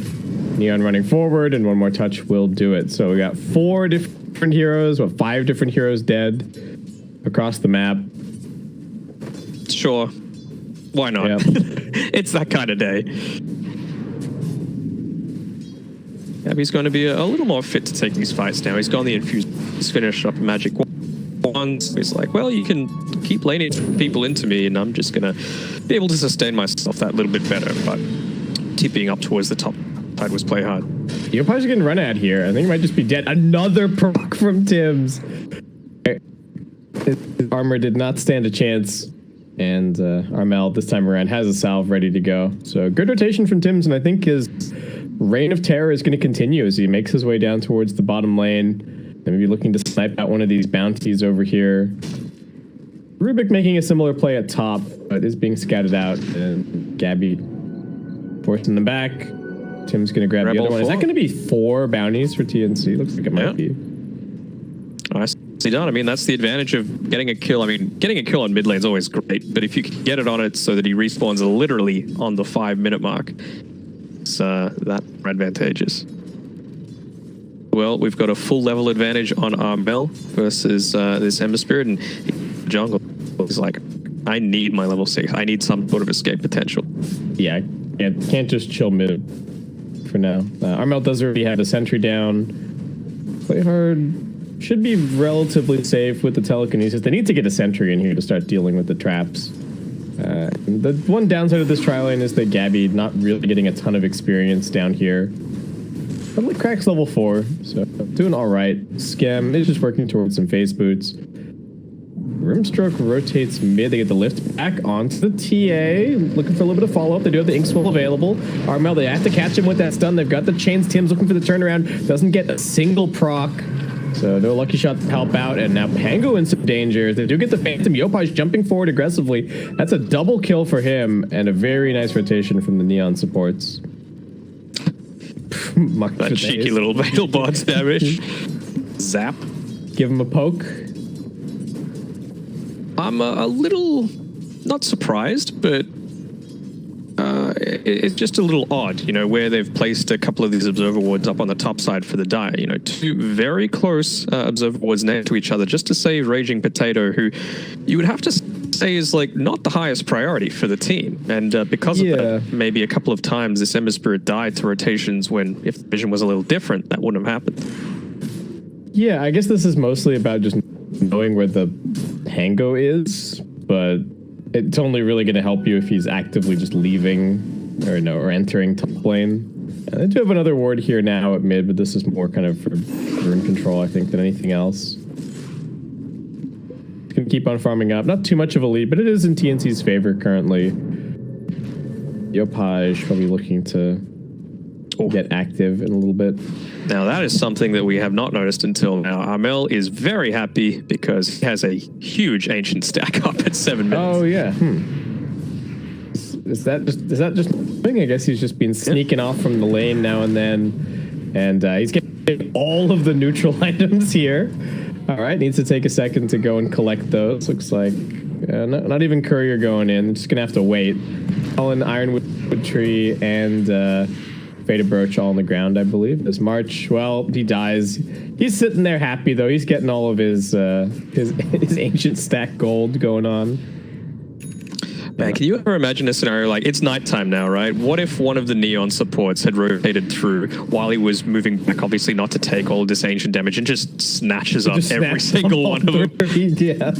Neon running forward, and 1 more touch will do it. So we got 4 different heroes, 5 different heroes dead across the map. Sure. Why not? Yep. It's that kind of day. He's going to be a little more fit to take these fights now. He's got the infused. He's finished up a magic wand. He's like, well, you can keep laning people into me, and I'm just going to be able to sustain myself that little bit better. But tipping up towards the top side was play hard. You're probably getting run at here. I think he might just be dead. Another proc from Tim's. His armor did not stand a chance. And Armel, this time around, has a salve ready to go. So good rotation from Tim's, and I think his reign of terror is going to continue as he makes his way down towards the bottom lane. Maybe looking to snipe out one of these bounties over here. Rubik making a similar play at top, but is being scouted out. And Gabby forcing them back. Tim's going to grab the other one. Is that going to be 4 bounties for TNC? Looks like it might be. nicely done. I mean, that's the advantage of getting a kill. I mean, getting a kill on mid lane is always great, but if you can get it on it so that he respawns literally on the 5-minute mark, it's that advantageous. Well, we've got a full level advantage on Armel versus this Ember Spirit, and jungle is like, I need my level 6. I need some sort of escape potential. Yeah, can't just chill mid for now. Armel does already have a sentry down. Play hard. Should be relatively safe with the telekinesis. They need to get a sentry in here to start dealing with the traps. The one downside of this trial lane is that Gabby not really getting a ton of experience down here. Probably cracks level 4, so doing all right. Skem is just working towards some phase boots. Rimstroke rotates mid. They get the lift back onto the TA. Looking for a little bit of follow-up. They do have the ink swell available. Armel, they have to catch him with that stun. They've got the chains. Tim's looking for the turnaround. Doesn't get a single proc. So no lucky shot to help out. And now Pango in some danger. They do get the Phantom. Yopai's jumping forward aggressively. That's a double kill for him. And a very nice rotation from the Neon supports. That cheeky little Veil Bots damage. Zap. Give him a poke. I'm a little not surprised, but it's just a little odd, you know, where they've placed a couple of these observer wards up on the top side for the Dire. You know, 2 very close observer wards next to each other just to save Raging Potato, who you would have to say is like not the highest priority for the team. And because of that, maybe a couple of times this Ember Spirit died to rotations when if the vision was a little different, that wouldn't have happened. Yeah, I guess this is mostly about just knowing where the Pango is, but it's only really going to help you if he's actively just leaving or entering top lane. I do have another ward here now at mid, but this is more kind of for rune control, I think, than anything else. Going to keep on farming up. Not too much of a lead, but it is in TNC's favor currently. Yopaj probably looking to get active in a little bit. Now that is something that we have not noticed until now. Armel is very happy because he has a huge ancient stack up at 7 minutes. Oh yeah. Is that just thing? I guess he's just been sneaking off from the lane now and then, and he's getting all of the neutral items here. All right, needs to take a second to go and collect those. Looks like not even Courier going in. Just gonna have to wait. All in Ironwood Tree and Faded Brooch all on the ground, I believe. This March, well, he dies. He's sitting there happy though. He's getting all of his ancient stack gold going on. Man, can you ever imagine a scenario like it's nighttime now, right? What if one of the Neon supports had rotated through while he was moving back, obviously not to take all of this ancient damage, and just snatches up every single one of them? Yeah.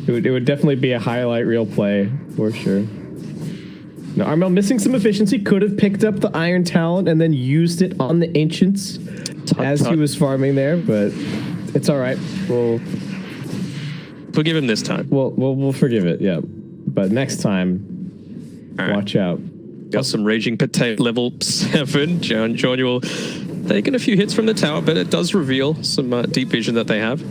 It would definitely be a highlight reel play for sure. Now, Armel missing some efficiency, could have picked up the Iron Talent and then used it on the Ancients as he was farming there, but it's all right. We'll forgive him this time. We'll forgive it, yeah. But next time, watch out. Got some Raging Potato level 7. John will taking a few hits from the tower, but it does reveal some deep vision that they have.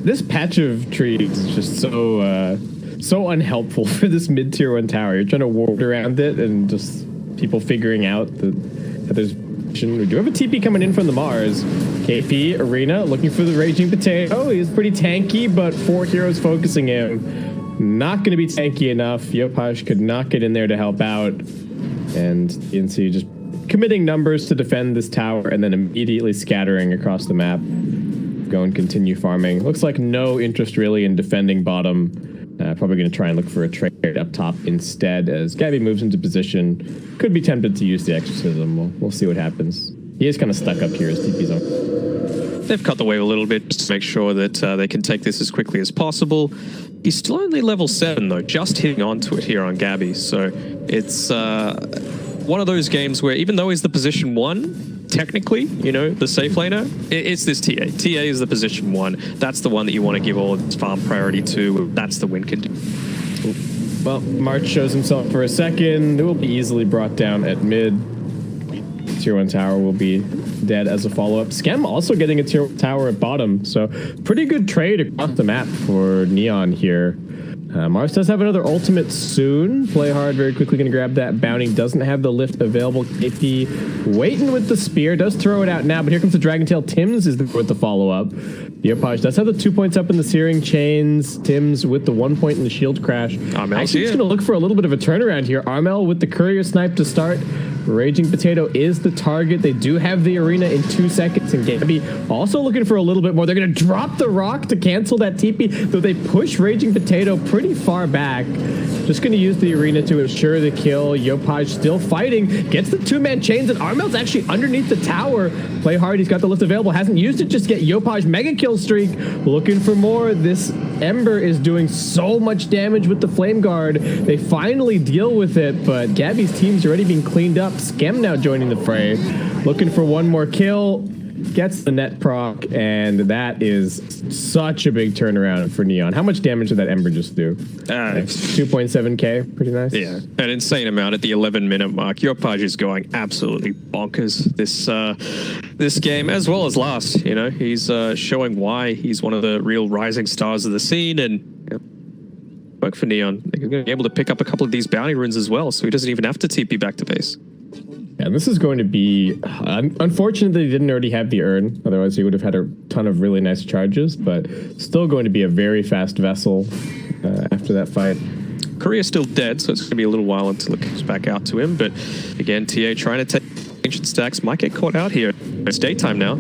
This patch of trees is just so unhelpful for this mid-tier 1 tower. You're trying to ward around it and just people figuring out that there's... We do have a TP coming in from the Mars. KP, Arena, looking for the Raging Potato. He's pretty tanky, but 4 heroes focusing him. Not going to be tanky enough. Yopaj could not get in there to help out. And TNC just committing numbers to defend this tower and then immediately scattering across the map. Go and continue farming. Looks like no interest really in defending bottom. Probably going to try and look for a trade up top instead as Gabby moves into position. Could be tempted to use the Exorcism. We'll see what happens. He is kind of stuck up here as TP's on. They've cut the wave a little bit just to make sure that they can take this as quickly as possible. He's still only level 7 though, just hitting onto it here on Gabby. So it's one of those games where even though he's the position 1, technically, you know, the safe laner, it's this TA. TA is the position 1. That's the one that you want to give all its farm priority to. That's the win condition. Well, March shows himself for a second. It will be easily brought down at mid. Tier 1 tower will be dead as a follow-up. Skem also getting a tier 1 tower at bottom. So pretty good trade across the map for Neon here. Mars does have another ultimate soon. Play hard, very quickly going to grab that bounty. Doesn't have the lift available. KP waiting with the spear. Does throw it out now, but here comes the Dragon Tail. Tims is with the follow-up. Yopaj does have the 2 points up in the Searing Chains. Tims with the 1 point in the shield crash. Actually, just going to look for a little bit of a turnaround here. Armel with the Courier Snipe to start. Raging Potato is the target. They do have the arena in 2 seconds, and Gabby also looking for a little bit more. They're going to drop the rock to cancel that TP, though they push Raging Potato pretty far back. Just going to use the arena to ensure the kill. Yopaj still fighting, gets the 2-man chains, and Armel's actually underneath the tower. Play hard, he's got the lift available, hasn't used it just yet. Yopaj mega kill streak, looking for more. This Ember is doing so much damage with the Flame Guard. They finally deal with it, but Gabby's team's already been cleaned up. Skem now joining the fray, looking for one more kill, gets the net proc, and that is such a big turnaround for Neon. How much damage did that Ember just do? 2.7k, pretty nice. Yeah, an insane amount at the 11-minute mark. Yopaj is going absolutely bonkers this game, as well as last. You know, he's showing why he's one of the real rising stars of the scene, and work for Neon. They're going to be able to pick up a couple of these bounty runes as well, so he doesn't even have to TP back to base. And this is going to be unfortunate that he didn't already have the urn. Otherwise, he would have had a ton of really nice charges. But still going to be a very fast vessel after that fight. Korea's still dead, so it's going to be a little while until it comes back out to him. But again, TA trying to take ancient stacks might get caught out here. It's daytime now.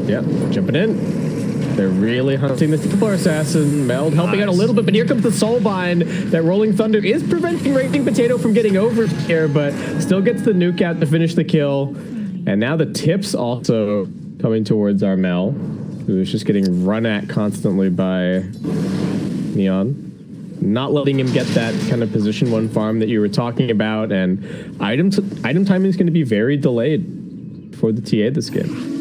Yeah, jumping in. They're really hunting the Templar Assassin. Meld helping out a little bit, but here comes the Soulbind. That Rolling Thunder is preventing Raging Potato from getting over here, but still gets the nuke out to finish the kill. And now the tips also coming towards Armel, who is just getting run at constantly by Neon. Not letting him get that kind of position 1 farm that you were talking about, and item timing is going to be very delayed for the TA this game.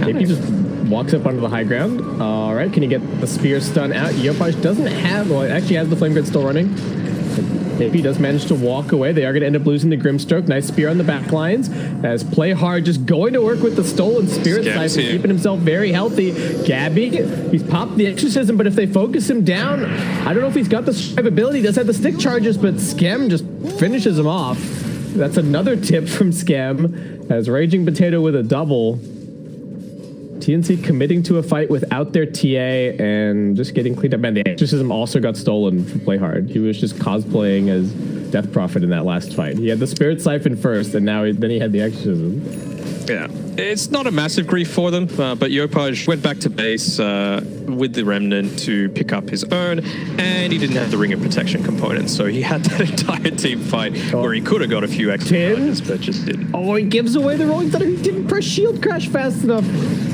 He just walks up onto the high ground. All right, can he get the spear stun out? Yopaj doesn't have, well, it actually has the Flame Guard still running. If he does manage to walk away, they are going to end up losing the Grimstroke. Nice spear on the back lines. As Play Hard just going to work with the Stolen Spirit Siphon, keeping himself very healthy. Gabby, he's popped the Exorcism, but if they focus him down, I don't know if he's got the survivability. He does have the stick charges, but Skem just finishes him off. That's another tip from Skem, as Raging Potato with a double. TNC committing to a fight without their TA and just getting cleaned up. And the Exorcism also got stolen from Play Hard. He was just cosplaying as Death Prophet in that last fight. He had the Spirit Siphon first, and then he had the Exorcism. Yeah, it's not a massive grief for them, but Yopaj went back to base with the Remnant to pick up his own, and he didn't have the Ring of Protection component, so he had that entire team fight where he could have got a few extra charges, but just didn't. Oh, he gives away the Rolling Thunder. He didn't press Shield Crash fast enough.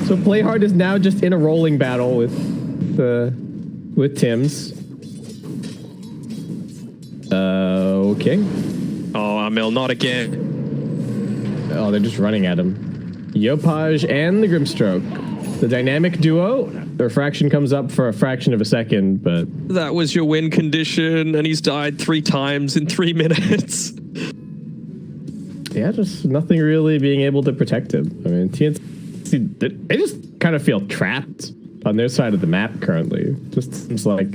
So Play Hard is now just in a rolling battle with Tims. Okay. Oh, Amel, not again. Oh, they're just running at him. Yopaj and the Grimstroke. The dynamic duo. The refraction comes up for a fraction of a second, but... That was your win condition, and he's died 3 times in 3 minutes. Yeah, just nothing really being able to protect him. I mean, TNC, they just kind of feel trapped on their side of the map currently. Just seems like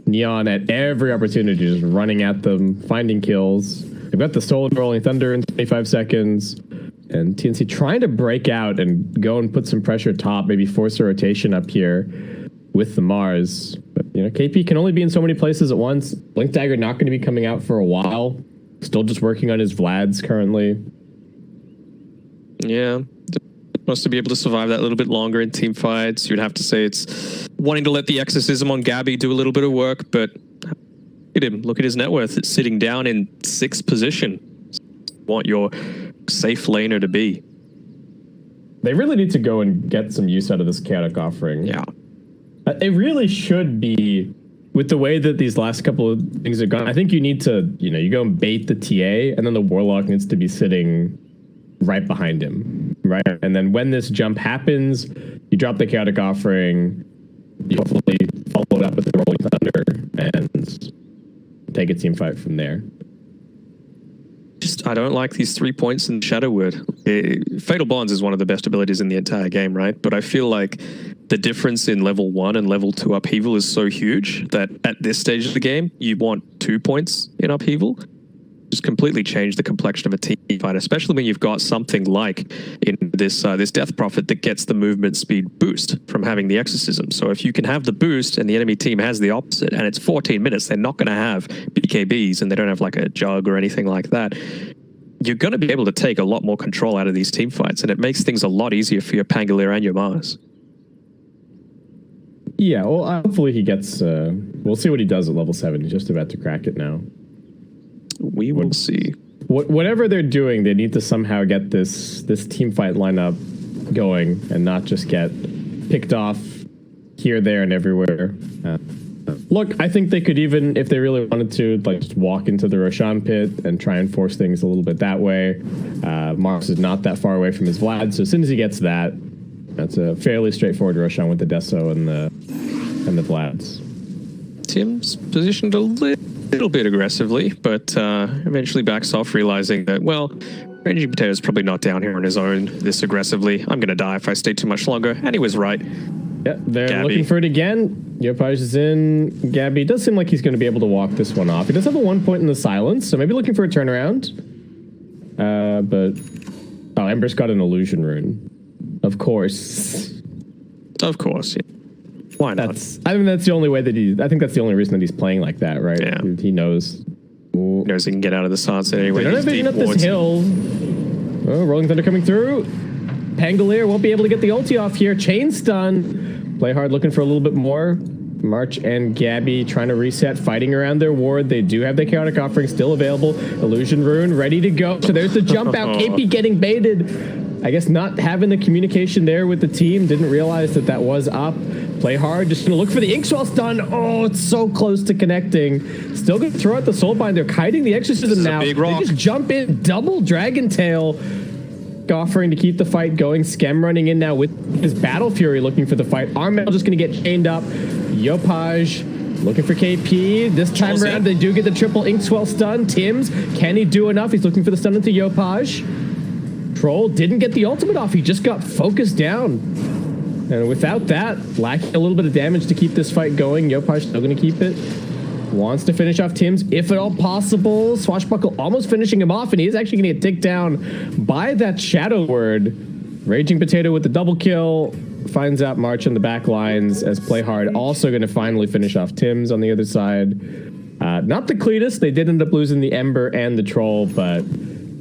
Neon at every opportunity just running at them, finding kills. They've got the stolen Rolling Thunder in 25 seconds, and TNC trying to break out and go and put some pressure top, maybe force a rotation up here with the Mars. But, you know, KP can only be in so many places at once. Blink Dagger not going to be coming out for a while. Still just working on his Vlads currently. Yeah. Wants to be able to survive that a little bit longer in team fights. You'd have to say it's wanting to let the Exorcism on Gabby do a little bit of work, but look at him. Look at his net worth. It's sitting down in 6th position. Want your safe laner to be. They really need to go and get some use out of this Chaotic Offering. Yeah. It really should be, with the way that these last couple of things have gone, I think you need to, you go and bait the TA, and then the Warlock needs to be sitting right behind him, right? And then when this jump happens, you drop the Chaotic Offering, you hopefully follow it up with the Rolling Thunder, and take a team fight from there. I don't like these 3 points in Shadow Word. Fatal Bonds is one of the best abilities in the entire game, right? But I feel like the difference in level 1 and level 2 upheaval is so huge that at this stage of the game, you want 2 points in upheaval. Just completely change the complexion of a team fight, especially when you've got something like in this Death Prophet that gets the movement speed boost from having the Exorcism. So if you can have the boost and the enemy team has the opposite, and it's 14 minutes, they're not going to have BKBs and they don't have like a jug or anything like that. You're going to be able to take a lot more control out of these team fights, and it makes things a lot easier for your Pangolier and your Mars. Yeah, well, hopefully he gets... we'll see what he does at level 7. He's just about to crack it now. We will see. Whatever they're doing, they need to somehow get this team fight lineup going and not just get picked off here, there, and everywhere. Look, I think they could even, if they really wanted to, like just walk into the Roshan pit and try and force things a little bit that way. Mars is not that far away from his Vlad, so as soon as he gets that, that's a fairly straightforward Roshan with the Deso and the Vlads. Tim's positioned a little bit aggressively, but eventually backs off, realizing that, well, Raging Potato is probably not down here on his own this aggressively. I'm going to die if I stay too much longer. And he was right. Yeah, they're Gabby. Looking for it again. Yopaj is in. Gabby does seem like he's going to be able to walk this one off. He does have a 1 point in the silence, so maybe looking for a turnaround. But Ember's got an illusion rune. Of course. Of course, yeah. Why not? I think that's the only way that I think that's the only reason that he's playing like that, right? Yeah. He knows. He knows he can get out of the sunset anyway. They're vision up this hill. Oh, Rolling Thunder coming through. Pangolier won't be able to get the ulti off here. Chain stun. Play hard looking for a little bit more. March and Gabby trying to reset, fighting around their ward. They do have the Chaotic Offering still available. Illusion Rune ready to go. So there's the jump out. KP getting baited. I guess not having the communication there with the team. Didn't realize that was up. Play hard. Just going to look for the Inkswell stun. Oh, it's so close to connecting. Still going to throw out the Soulbind. They're kiting the Exorcism now. They just jump in. Double Dragon Tail. Offering to keep the fight going. Skem running in now with his Battle Fury looking for the fight. Armel just going to get chained up. Yopaj looking for KP. This time around, they do get the triple Inkswell stun. Tim's, can he do enough? He's looking for the stun into Yopaj. Troll didn't get the ultimate off. He just got focused down. And without that, lacking a little bit of damage to keep this fight going. Yopaj still going to keep it. Wants to finish off Tim's, if at all possible. Swashbuckle almost finishing him off, and he is actually going to get ticked down by that Shadow Word. Raging Potato with the double kill. Finds out March on the back lines as Play Hard also going to finally finish off Tim's on the other side. Not the Cletus. They did end up losing the Ember and the Troll, but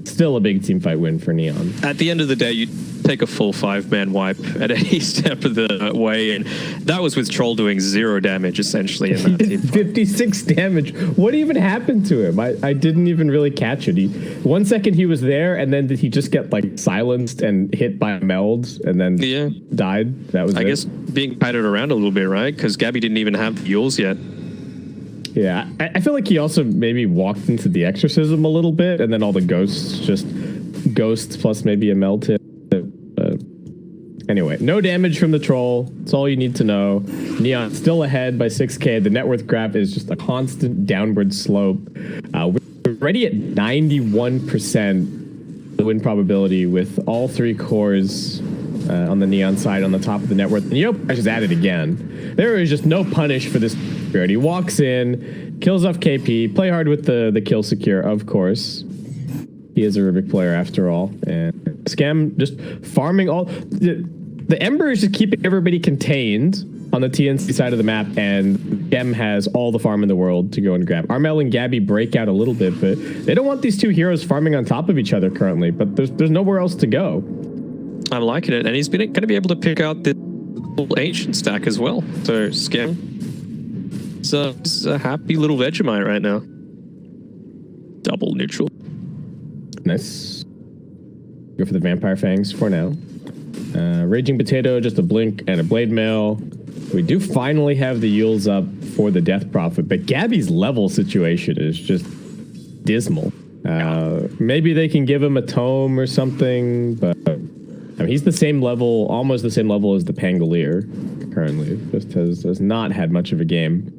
still a big team fight win for Neon. At the end of the day, you take a full 5-man wipe at any step of the way, and that was with Troll doing 0 damage essentially in that team fight. 56 damage. What even happened to him? I didn't even really catch it. 1 second he was there, and then did he just get like silenced and hit by a meld and then died? That was I guess being patted around a little bit, right? Because Gabby didn't even have the Yules yet. Yeah, I feel like he also maybe walked into the Exorcism a little bit, and then all the ghosts just ghosts plus maybe a meld hit. Anyway, no damage from the Troll. That's all you need to know. Neon still ahead by 6K. The net worth graph is just a constant downward slope. We're already at 91% the win probability with all 3 cores on the Neon side on the top of the net worth. And Yopaj is at it again. There is just no punish for this. He walks in, kills off KP, Play Hard with the kill secure, of course. He is a Rubik player after all. And Scam just farming all... The Ember is just keeping everybody contained on the TNC side of the map, and Gem has all the farm in the world to go and grab. Armel and Gabby break out a little bit, but they don't want these 2 heroes farming on top of each other currently, but there's nowhere else to go. I'm liking it, and he's going to be able to pick out the Ancient stack as well. So, Scam, it's a happy little Vegemite right now. Double neutral. Nice. Go for the Vampire Fangs for now. Raging Potato, just a Blink and a Blade Mail. We do finally have the Yules up for the Death Prophet, but Gabby's level situation is just dismal. Maybe they can give him a tome or something, but I mean, he's the same level, almost the same level as the Pangolier currently. Just has not had much of a game.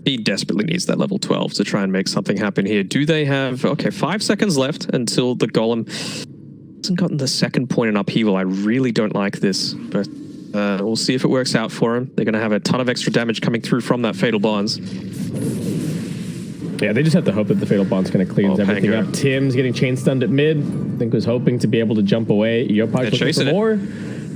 He desperately needs that level 12 to try and make something happen here. Do they have... Okay, 5 seconds left until the Golem hasn't gotten the second point in upheaval. I really don't like this, but we'll see if it works out for him. They're going to have a ton of extra damage coming through from that Fatal Bonds. Yeah, they just have to hope that the Fatal Bond's kind of cleans everything up. Tim's getting chain stunned at mid. I think was hoping to be able to jump away. Yopaj looking for more.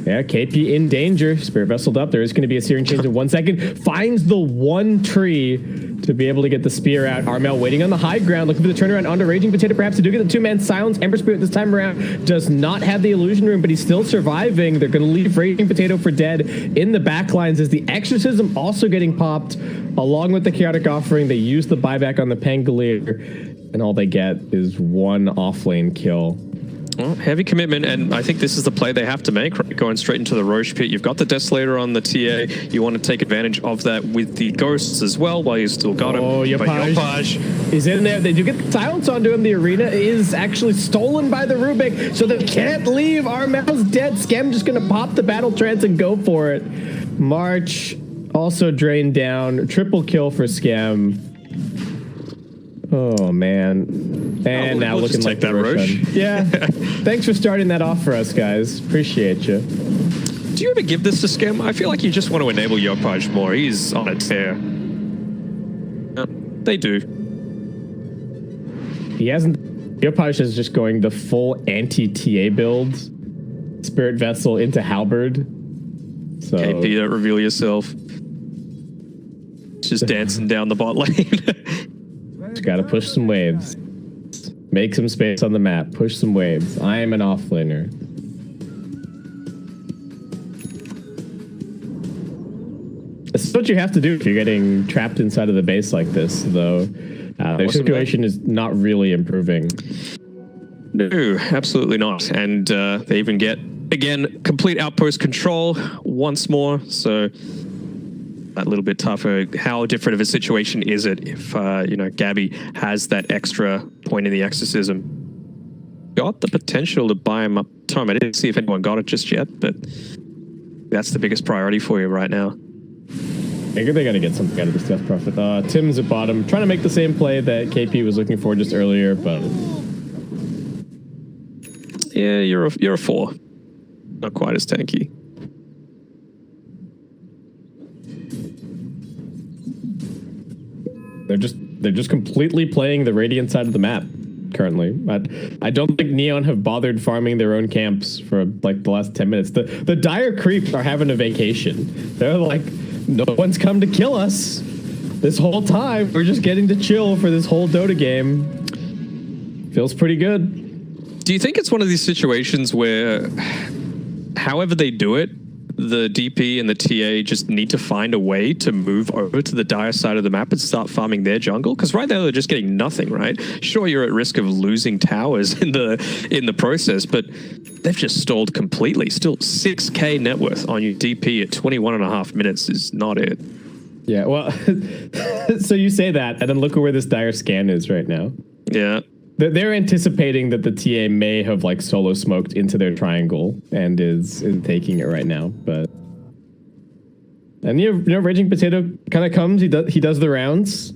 Yeah, KP in danger. Spirit Vesseled up. There is going to be a Searing Chains in 1 second. Finds the one tree to be able to get the spear out. Armel waiting on the high ground, looking for the turnaround onto Raging Potato, perhaps to do get the two-man silence. Ember Spirit this time around does not have the illusion room, but he's still surviving. They're going to leave Raging Potato for dead in the backlines as the Exorcism also getting popped along with the Chaotic Offering. They use the buyback on the Pangolier, and all they get is one offlane kill. Well, heavy commitment, and I think this is the play they have to make, right? Going straight into the Roche Pit. You've got the Desolator on the TA. You want to take advantage of that with the Ghosts as well, while you still got him. Oh, Yopaj is in there. They do get the silence onto him. The arena is actually stolen by the Rubik, so they can't leave. Armel's dead. Scam just going to pop the Battle Trance and go for it. March also drained down. Triple kill for Scam. Oh, man. And now looking like that Roche. Yeah. Thanks for starting that off for us, guys. Appreciate you. Do you ever give this to Scam? I feel like you just want to enable Yopaj more. He's on a tear. They do. He hasn't... Yopaj is just going the full anti-TA build. Spirit Vessel into Halberd. So... KP, don't reveal yourself. Just dancing down the bot lane. Just gotta push some waves. Make some space on the map. Push some waves. I am an offlaner. This is what you have to do if you're getting trapped inside of the base like this, though. Their situation is not really improving. No, absolutely not. And they even get, again, complete outpost control once more. So a little bit tougher. How different of a situation is it if, you know, Gabby has that extra point in the Exorcism? Got the potential to buy him up time. I didn't see if anyone got it just yet, but that's the biggest priority for you right now. I think they got to get something out of this Death Prophet. Tim's at bottom, trying to make the same play that KP was looking for just earlier, but... Yeah, you're a 4. Not quite as tanky. They're just completely playing the Radiant side of the map currently. I don't think Neon have bothered farming their own camps for like the last 10 minutes. The Dire Creeps are having a vacation. They're like, no one's come to kill us this whole time. We're just getting to chill for this whole Dota game. Feels pretty good. Do you think it's one of these situations where, however they do it, the DP and the TA just need to find a way to move over to the Dire side of the map and start farming their jungle? Because right now they're just getting nothing, right? Sure, you're at risk of losing towers in the process, but they've just stalled completely. Still 6k net worth on your DP at 21.5 minutes is not it. Yeah, well, so you say that, and then look at where this Dire scan is right now. Yeah. They're anticipating that the TA may have like solo smoked into their triangle and is taking it right now, but and you know Raging Potato kind of comes. He does the rounds.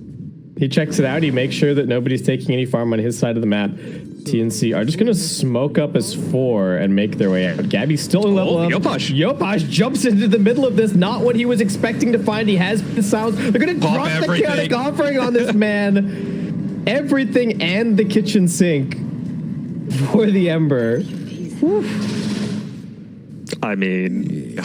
He checks it out. He makes sure that nobody's taking any farm on his side of the map. TNC are just gonna smoke up as 4 and make their way out. Gabby's still in level up. Yopaj jumps into the middle of this. Not what he was expecting to find. He has been silenced. They're gonna drop the chaotic offering on this man. Everything and the kitchen sink for the Ember. Whew. I mean,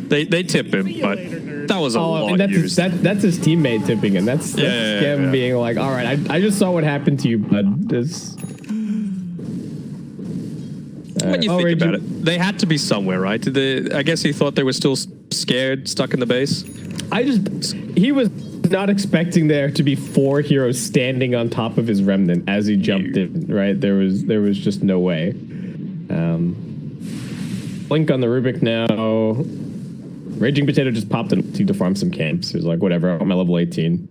they tip him, but that was a lot used. That's his teammate tipping him. That's Scam being like, all right, I just saw what happened to you, bud. When you think about it, they had to be somewhere, right? I guess he thought they were still scared, stuck in the base. He was not expecting there to be 4 heroes standing on top of his remnant as he jumped in, right? There was just no way. Blink on the Rubik now. Raging Potato just popped in to farm some camps. He was like, whatever, I'm at level 18.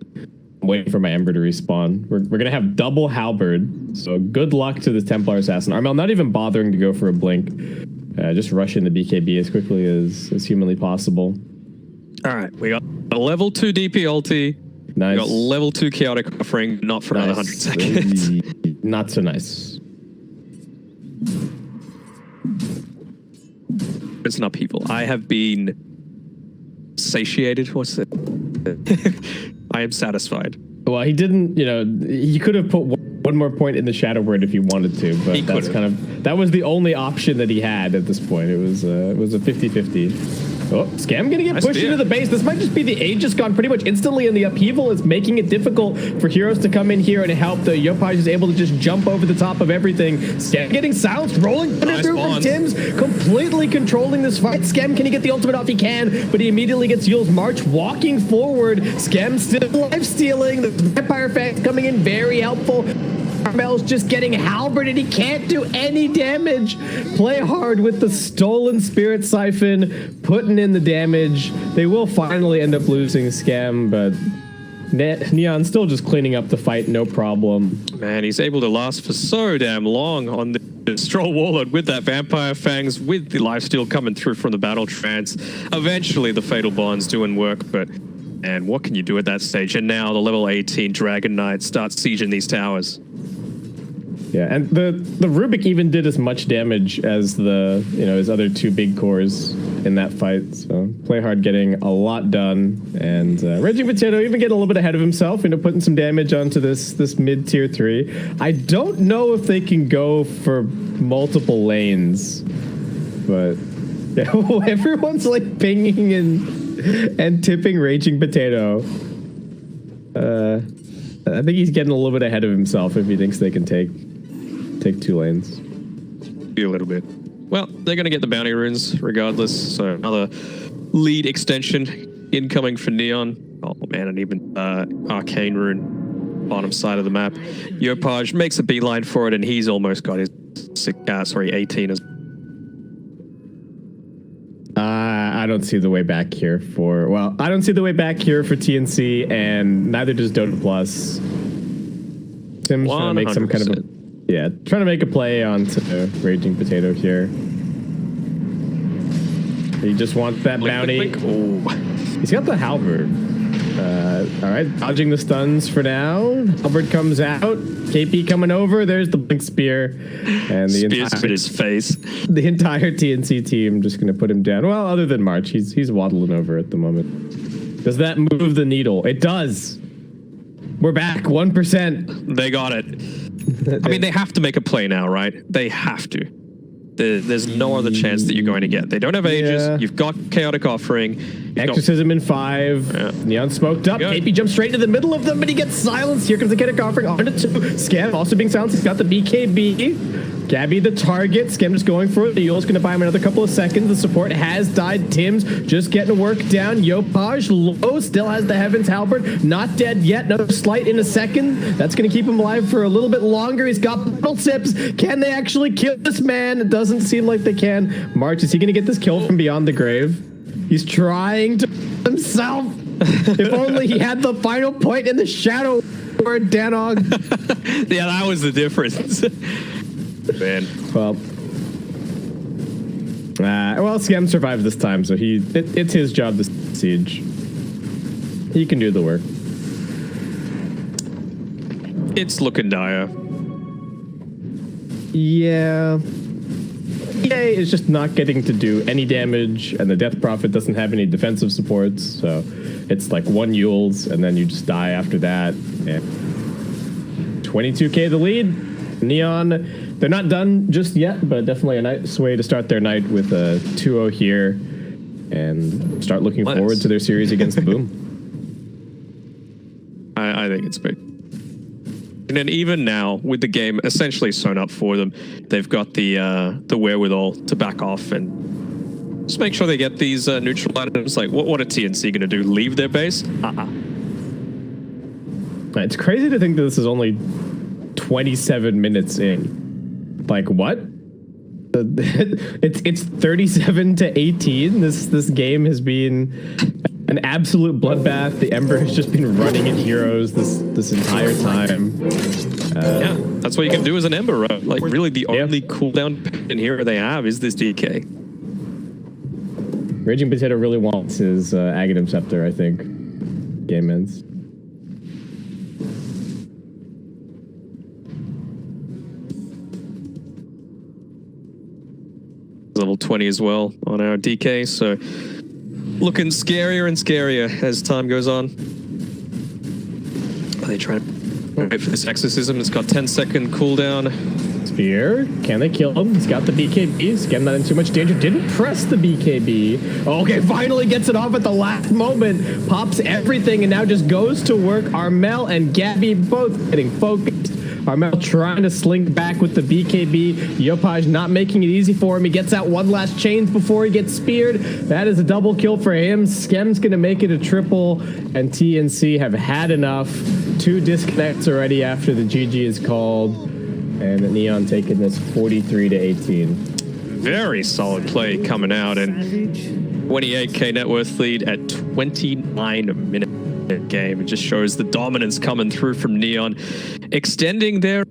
I'm waiting for my Ember to respawn. We're going to have double Halberd, so good luck to the Templar Assassin. Armel not even bothering to go for a blink. Just rushing the BKB as quickly as humanly possible. All right, we got a level 2 DP ulti. Nice. Got level 2 chaotic offering, not for another 100 seconds. Not so nice. It's an upheaval. I have been satiated. What's it? I am satisfied. Well, he didn't, he could have put one more point in the Shadow Word if he wanted to, but that was the only option that he had at this point. It was a 50-50. Oh, Scam gonna get pushed into the base. This might just be the Aegis gone pretty much instantly, and the upheaval is making it difficult for heroes to come in here and help. The Yopaj is able to just jump over the top of everything. Scam getting silenced, rolling through from Tim's, completely controlling this fight. Scam, can he get the ultimate off? He can, but he immediately gets Yule's March walking forward. Scam still life stealing. The Vampire Fang coming in, very helpful. Carmel's just getting halberded. He can't do any damage. Play hard with the stolen Spirit Siphon, putting in the damage. They will finally end up losing Scam, but Neon still just cleaning up the fight, no problem. Man, he's able to last for so damn long on the Stroll Warlord with that Vampire Fangs, with the lifesteal coming through from the Battle Trance. Eventually, the Fatal Bond's doing work, but man, what can you do at that stage? And now the level 18 Dragon Knight starts sieging these towers. Yeah, and the Rubik even did as much damage as the his other two big cores in that fight. So Play Hard getting a lot done, and Raging Potato even getting a little bit ahead of himself, putting some damage onto this mid tier 3. I don't know if they can go for multiple lanes, but yeah, everyone's like pinging and tipping Raging Potato. I think he's getting a little bit ahead of himself if he thinks they can take 2 lanes. A little bit. Well, they're going to get the bounty runes regardless. So another lead extension incoming for Neon. Oh man, and even Arcane rune bottom side of the map. Yopaj makes a beeline for it, and he's almost got his 18 as. I don't see the way back here for TNC, and neither does Dota Plus. Tim's trying to make some kind of trying to make a play onto Raging Potato here. He just wants that bounty. Oh. He's got the halberd. All right, dodging the stuns for now. Halberd comes out. KP coming over. There's the blink spear, and the entire his face. The entire TNC team just going to put him down. Well, other than March, he's waddling over at the moment. Does that move the needle? It does. We're back 1%. They got it. I mean, they have to make a play now, right? They have to. There's no other chance that you're going to get. They don't have Aegis. Yeah. You've got Chaotic Offering. Exorcism in 5. Yeah. Neon smoked up. KP jumps straight into the middle of them, but he gets silenced. Here comes the Chaotic Offering onto 2. Scam also being silenced. He's got the BKB. Gabby the target. Scam just going for it. The Yule's going to buy him another couple of seconds. The support has died. Tim's just getting work down. Yopaj low. Still has the Heaven's Halberd. Not dead yet. Another slight in a second. That's going to keep him alive for a little bit longer. He's got bottle sips. Can they actually kill this man? It doesn't seem like they can. March, is he going to get this kill from beyond the grave? He's trying to himself. If only he had the final point in the Shadow Word, Danog. Yeah, that was the difference. Man. Well, Scam survived this time, so it's his job to siege. He can do the work. It's looking dire. Yeah. EA is just not getting to do any damage, and the Death Prophet doesn't have any defensive supports, so it's like 1 Yules, and then you just die after that. Yeah. 22k the lead. Neon, they're not done just yet, but definitely a nice way to start their night with a 2-0 here, and start looking forward to their series against Boom. I think it's big. And then even now, with the game essentially sewn up for them, they've got the wherewithal to back off and just make sure they get these neutral items. Like, what are TNC going to do? Leave their base? It's crazy to think that this is only 27 minutes in. Like, what? It's 37-18. This game has been an absolute bloodbath. The Ember has just been running at heroes this entire time. Yeah, that's what you can do as an Ember, right? Like, really, the only cooldown in hero they have is this DK. Raging Potato really wants his Aghanim Scepter, I think. Game ends. level 20 as well on our DK. So looking scarier and scarier as time goes on. Are they trying to wait for this exorcism? It's got 10-second cooldown. Spear, can they kill him? He's got the BKB. He's getting that in too much danger. Didn't press the BKB. Okay, finally gets it off at the last moment. Pops everything and now just goes to work. Armel and Gabby both getting focused. Armel trying to slink back with the BKB. Yopaj not making it easy for him. He gets out one last chains before he gets speared. That is a double kill for him. Skem's going to make it a triple, and TNC have had enough. 2 disconnects already after the GG is called, and Neon taking this 43-18. Very solid play coming out, and 28k net worth lead at 29 minutes game. It just shows the dominance coming through from Neon, extending their